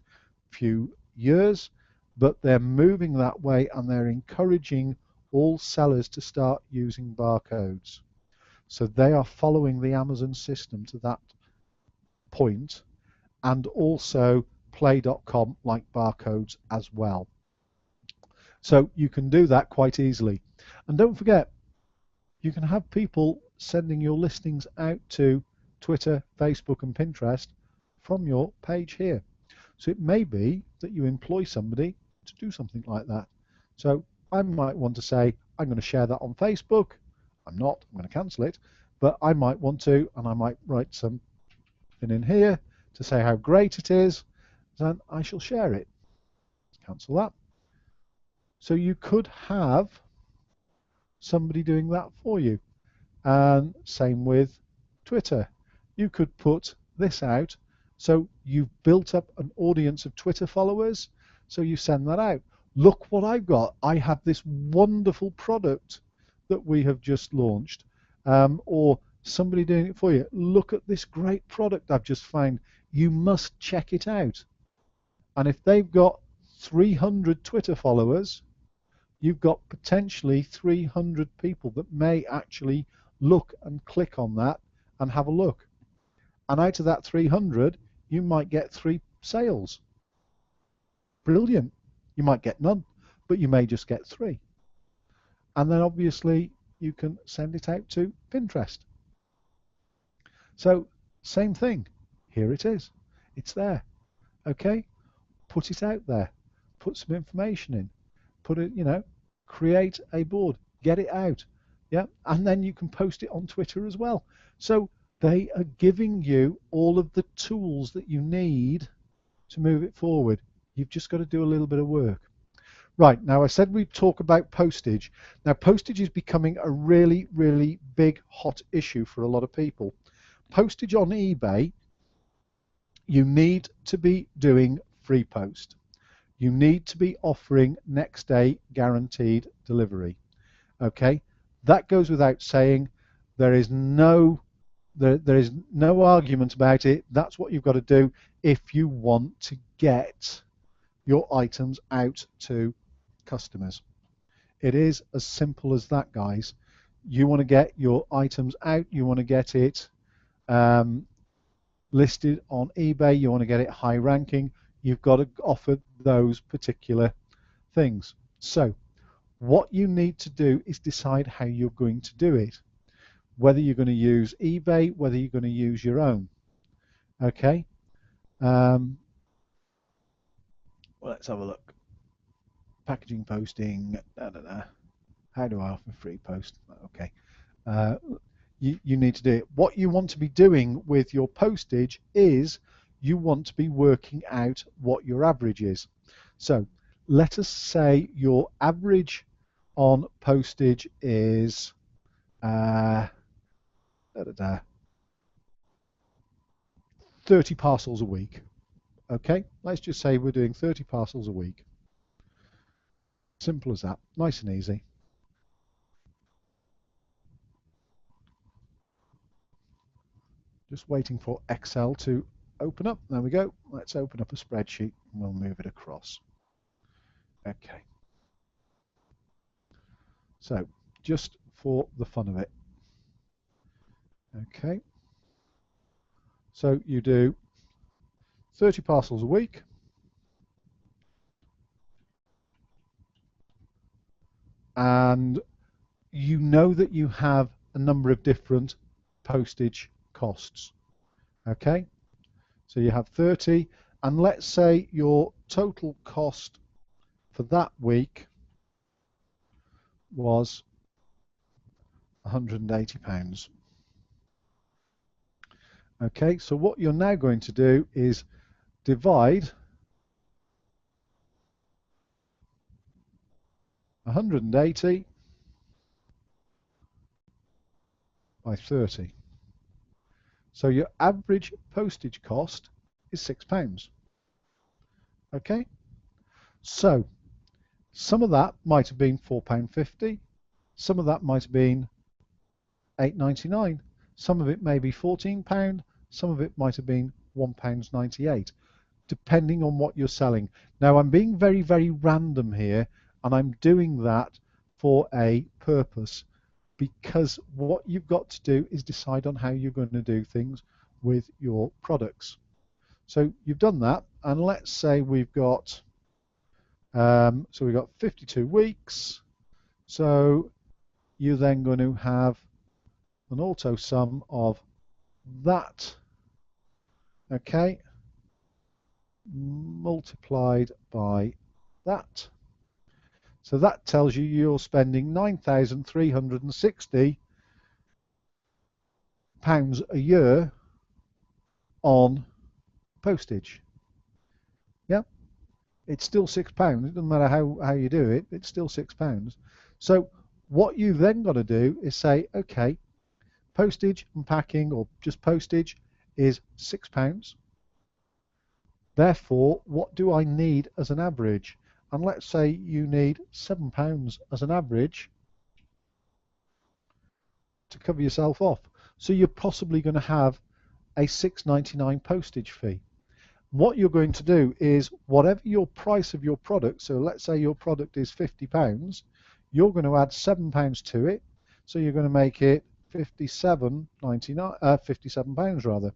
few years, but they're moving that way, and they're encouraging all sellers to start using barcodes. So they are following the Amazon system to that point, and also Play.com like barcodes as well. So you can do that quite easily. And don't forget, you can have people sending your listings out to Twitter, Facebook and Pinterest from your page here. So it may be that you employ somebody to do something like that. So I might want to say, I'm going to share that on Facebook. I'm not, I'm going to cancel it, but I might want to, and I might write something in here to say how great it is, then I shall share it. Cancel that. So you could have somebody doing that for you. And same with Twitter. You could put this out. So you've built up an audience of Twitter followers. So you send that out. Look what I've got. I have this wonderful product that we have just launched. Or somebody doing it for you. Look at this great product I've just found. You must check it out. And if they've got 300 Twitter followers, you've got potentially 300 people that may actually look and click on that and have a look. And out of that 300, you might get 3 sales. Brilliant. You might get none, but you may just get 3. And then obviously you can send it out to Pinterest. So same thing. Here it is. It's there. Okay? Put it out there. Put some information in. Put it, create a board. Get it out. Yeah? And then you can post it on Twitter as well. So they are giving you all of the tools that you need to move it forward. You've just got to do a little bit of work. Right, now I said we'd talk about postage. Now postage is becoming a really, really big, hot issue for a lot of people. Postage on eBay, you need to be doing free post. You need to be offering next day guaranteed delivery. Okay, that goes without saying. There is no argument about it. That's what you've got to do if you want to get your items out to customers. It is as simple as that, guys. You want to get your items out. You want to get it listed on eBay. You want to get it high ranking. You've got to offer those particular things. So what you need to do is decide how you're going to do it. Whether you're going to use eBay, whether you're going to use your own. Okay. Well, let's have a look. Packaging, posting, How do I offer free post? Okay. You need to do it. What you want to be doing with your postage is you want to be working out what your average is. So let us say your average on postage is 30 parcels a week. Okay, let's just say we're doing 30 parcels a week. Simple as that, nice and easy. Just waiting for Excel to open up. There we go. Let's open up a spreadsheet and we'll move it across. Okay. So just for the fun of it. Okay. So you do 30 parcels a week. And you know that you have a number of different postage costs. Okay. So you have 30, and let's say your total cost for that week was £180. Okay, so what you're now going to do is divide 180 by 30. So your average postage cost is £6. Okay, so some of that might have been £4.50, some of that might have been £8.99, some of it may be £14, some of it might have been £1.98, depending on what you're selling. Now I'm being very, very random here, and I'm doing that for a purpose, because what you've got to do is decide on how you're going to do things with your products. So you've done that, and let's say we've got 52 weeks. So you're then going to have an auto sum of that, okay, multiplied by that. So that tells you you're spending £9,360 a year on postage. Yeah, it's still £6. It doesn't matter how you do it, it's still £6. So what you then got to do is say, okay, postage and packing, or just postage, is £6. Therefore, what do I need as an average? And let's say you need £7 as an average to cover yourself off. So you're possibly going to have a £6.99 postage fee. What you're going to do is, whatever your price of your product, so let's say your product is £50, you're going to add £7 to it, so you're going to make it £57 rather.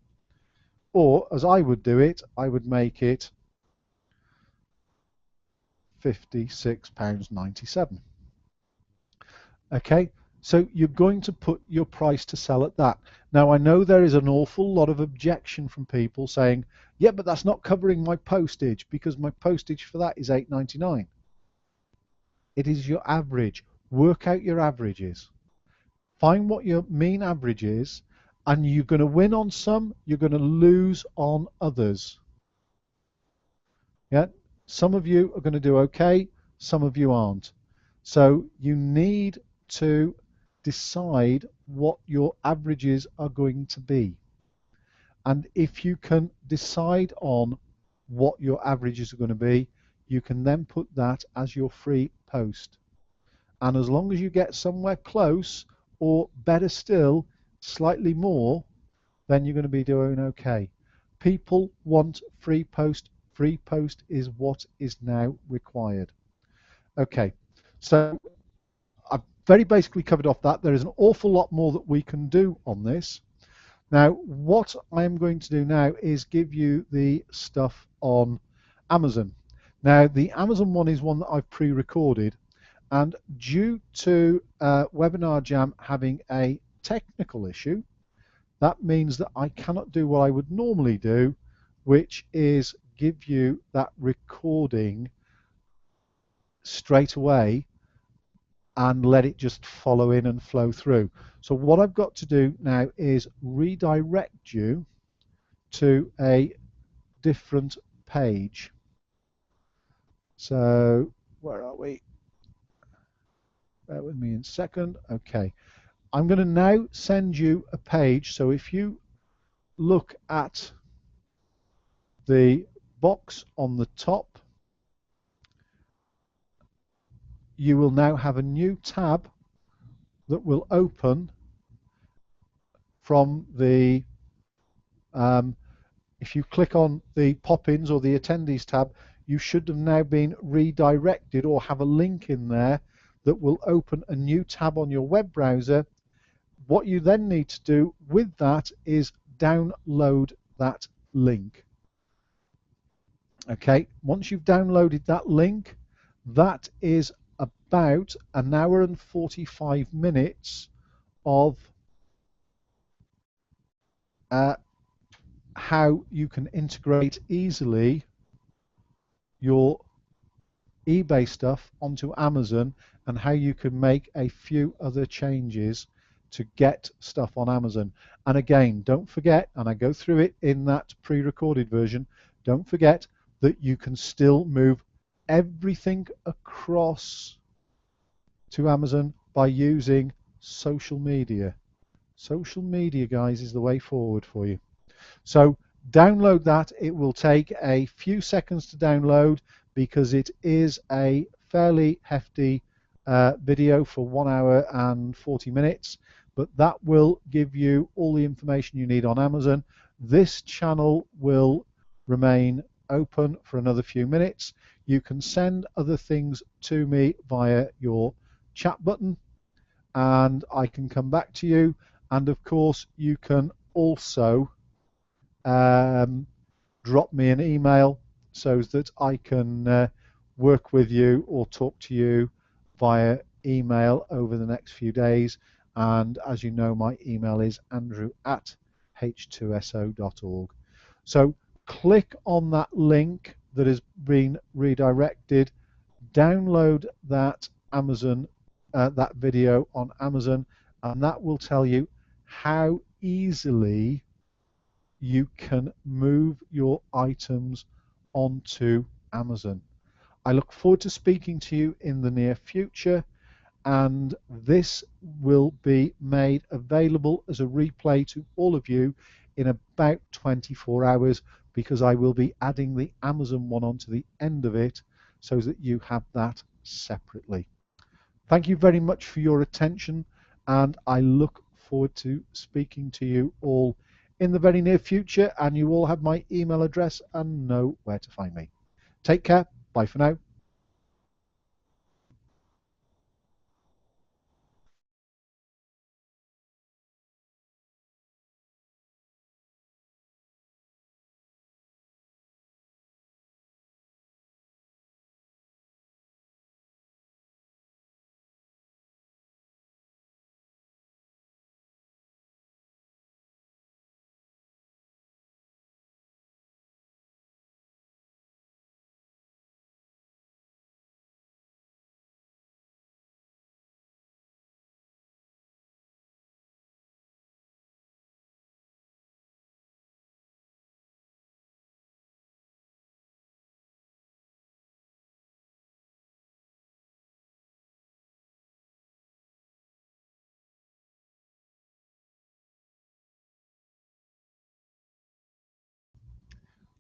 Or as I would do it, I would make it £56.97. Okay, so you're going to put your price to sell at that. Now I know there is an awful lot of objection from people saying, yeah, but that's not covering my postage, because my postage for that is £8.99. It is your average. Work out your averages. Find what your mean average is, and you're going to win on some, you're going to lose on others. Yeah, some of you are going to do okay, some of you aren't. So you need to decide what your averages are going to be. And if you can decide on what your averages are going to be, you can then put that as your free post. And as long as you get somewhere close, or better still, slightly more, then you're going to be doing okay. People want free post. Free post is what is now required. Okay, so I've very basically covered off that. There is an awful lot more that we can do on this. Now, what I'm going to do now is give you the stuff on Amazon. Now, the Amazon one is one that I've pre-recorded, and due to Webinar Jam having a technical issue, that means that I cannot do what I would normally do, which is give you that recording straight away and let it just follow in and flow through. So what I've got to do now is redirect you to a different page. So where are we? Bear with me a second. Okay, I'm going to now send you a page. So if you look at the box on the top, you will now have a new tab that will open from the if you click on the pop-ins or the attendees tab, you should have now been redirected or have a link in there that will open a new tab on your web browser. What you then need to do with that is download that link. Okay, once you've downloaded that link, that is about an hour and 45 minutes of how you can integrate easily your eBay stuff onto Amazon, and how you can make a few other changes to get stuff on Amazon. And again, don't forget, and I go through it in that pre-recorded version, don't forget that you can still move everything across to Amazon by using social media. Social media, guys, is the way forward for you. So download that. It will take a few seconds to download because it is a fairly hefty video for 1 hour and 40 minutes, but that will give you all the information you need on Amazon. This channel will remain open for another few minutes. You can send other things to me via your chat button and I can come back to you. And of course, you can also drop me an email so that I can work with you or talk to you via email over the next few days. And as you know, my email is andrew@h2so.org. So click on that link that has been redirected, download that that video on Amazon, and that will tell you how easily you can move your items onto Amazon. I look forward to speaking to you in the near future, and this will be made available as a replay to all of you in about 24 hours, because I will be adding the Amazon one onto the end of it so that you have that separately. Thank you very much for your attention, and I look forward to speaking to you all in the very near future, and you all have my email address and know where to find me. Take care. Bye for now.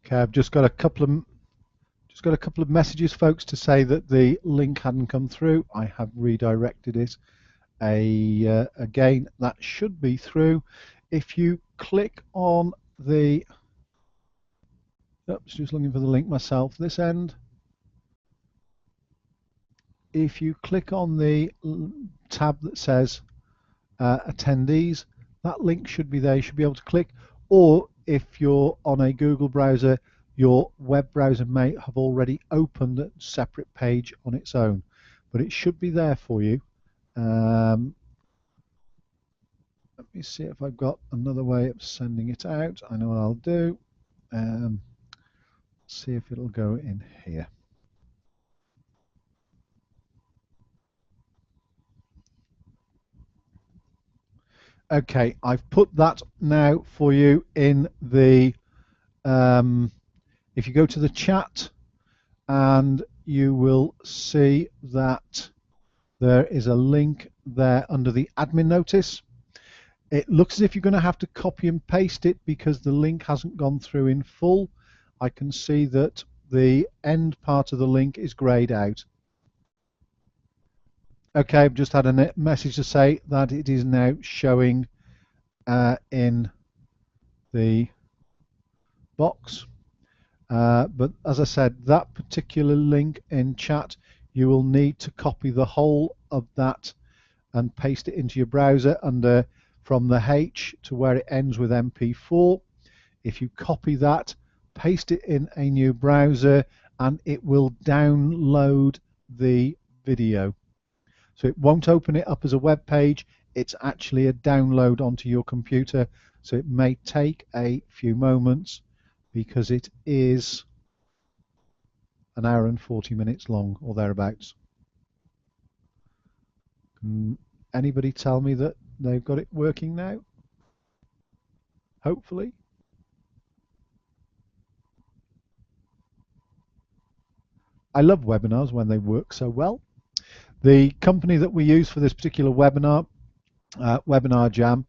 Okay, I've just got a couple of messages, folks, to say that the link hadn't come through. I have redirected it. Again, that should be through. If you click on the, oops, just looking for the link myself, this end. If you click on the tab that says attendees, that link should be there. You should be able to click, or if you're on a Google browser, your web browser may have already opened a separate page on its own, but it should be there for you. Let me see if I've got another way of sending it out. I know what I'll do. See if it'll go in here. Okay, I've put that now for you in the, if you go to the chat, and you will see that there is a link there under the admin notice. It looks as if you're going to have to copy and paste it because the link hasn't gone through in full. I can see that the end part of the link is grayed out. Okay, I've just had a message to say that it is now showing in the box. But as I said, that particular link in chat, you will need to copy the whole of that and paste it into your browser under from the H to where it ends with MP4. If you copy that, paste it in a new browser, and it will download the video. So it won't open it up as a web page, it's actually a download onto your computer, so it may take a few moments because it is an hour and 40 minutes long or thereabouts. Can anybody tell me that they've got it working now? Hopefully. I love webinars when they work so well. The company that we use for this particular webinar, Webinar Jam,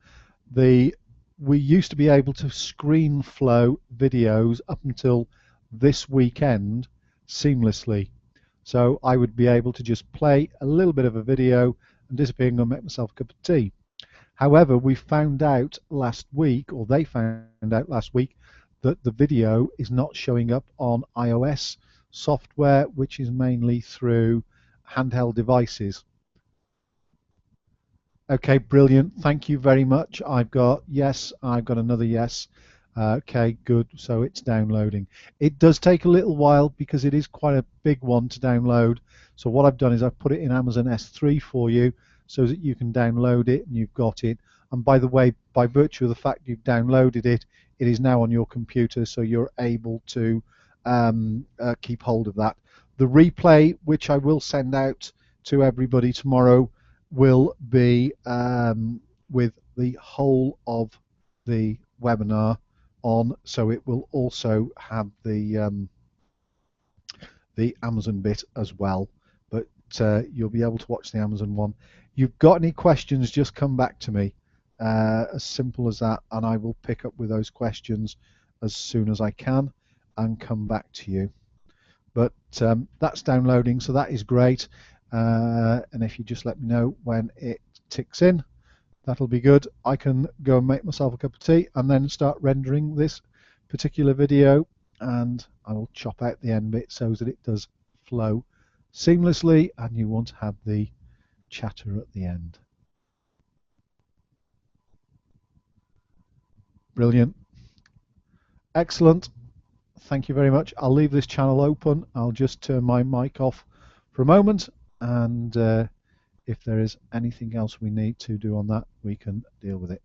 we used to be able to screen flow videos up until this weekend seamlessly. So I would be able to just play a little bit of a video and disappear and go make myself a cup of tea. However, we found out last week, or they found out last week, that the video is not showing up on iOS software, which is mainly through handheld devices. Okay, brilliant. Thank you very much. I've got yes, I've got another yes. Okay, good. So it's downloading. It does take a little while because it is quite a big one to download. So what I've done is I've put it in Amazon S3 for you so that you can download it and you've got it. And by the way, by virtue of the fact you've downloaded it, it is now on your computer, so you're able to keep hold of that. The replay, which I will send out to everybody tomorrow, will be with the whole of the webinar on, so it will also have the Amazon bit as well, but you'll be able to watch the Amazon one. You've got any questions, just come back to me, as simple as that, and I will pick up with those questions as soon as I can and come back to you. But that's downloading, so that is great. And if you just let me know when it ticks in, that'll be good. I can go and make myself a cup of tea and then start rendering this particular video, and I will chop out the end bit so that it does flow seamlessly and you won't have the chatter at the end. Brilliant. Excellent. Thank you very much. I'll leave this channel open. I'll just turn my mic off for a moment, and if there is anything else we need to do on that, we can deal with it.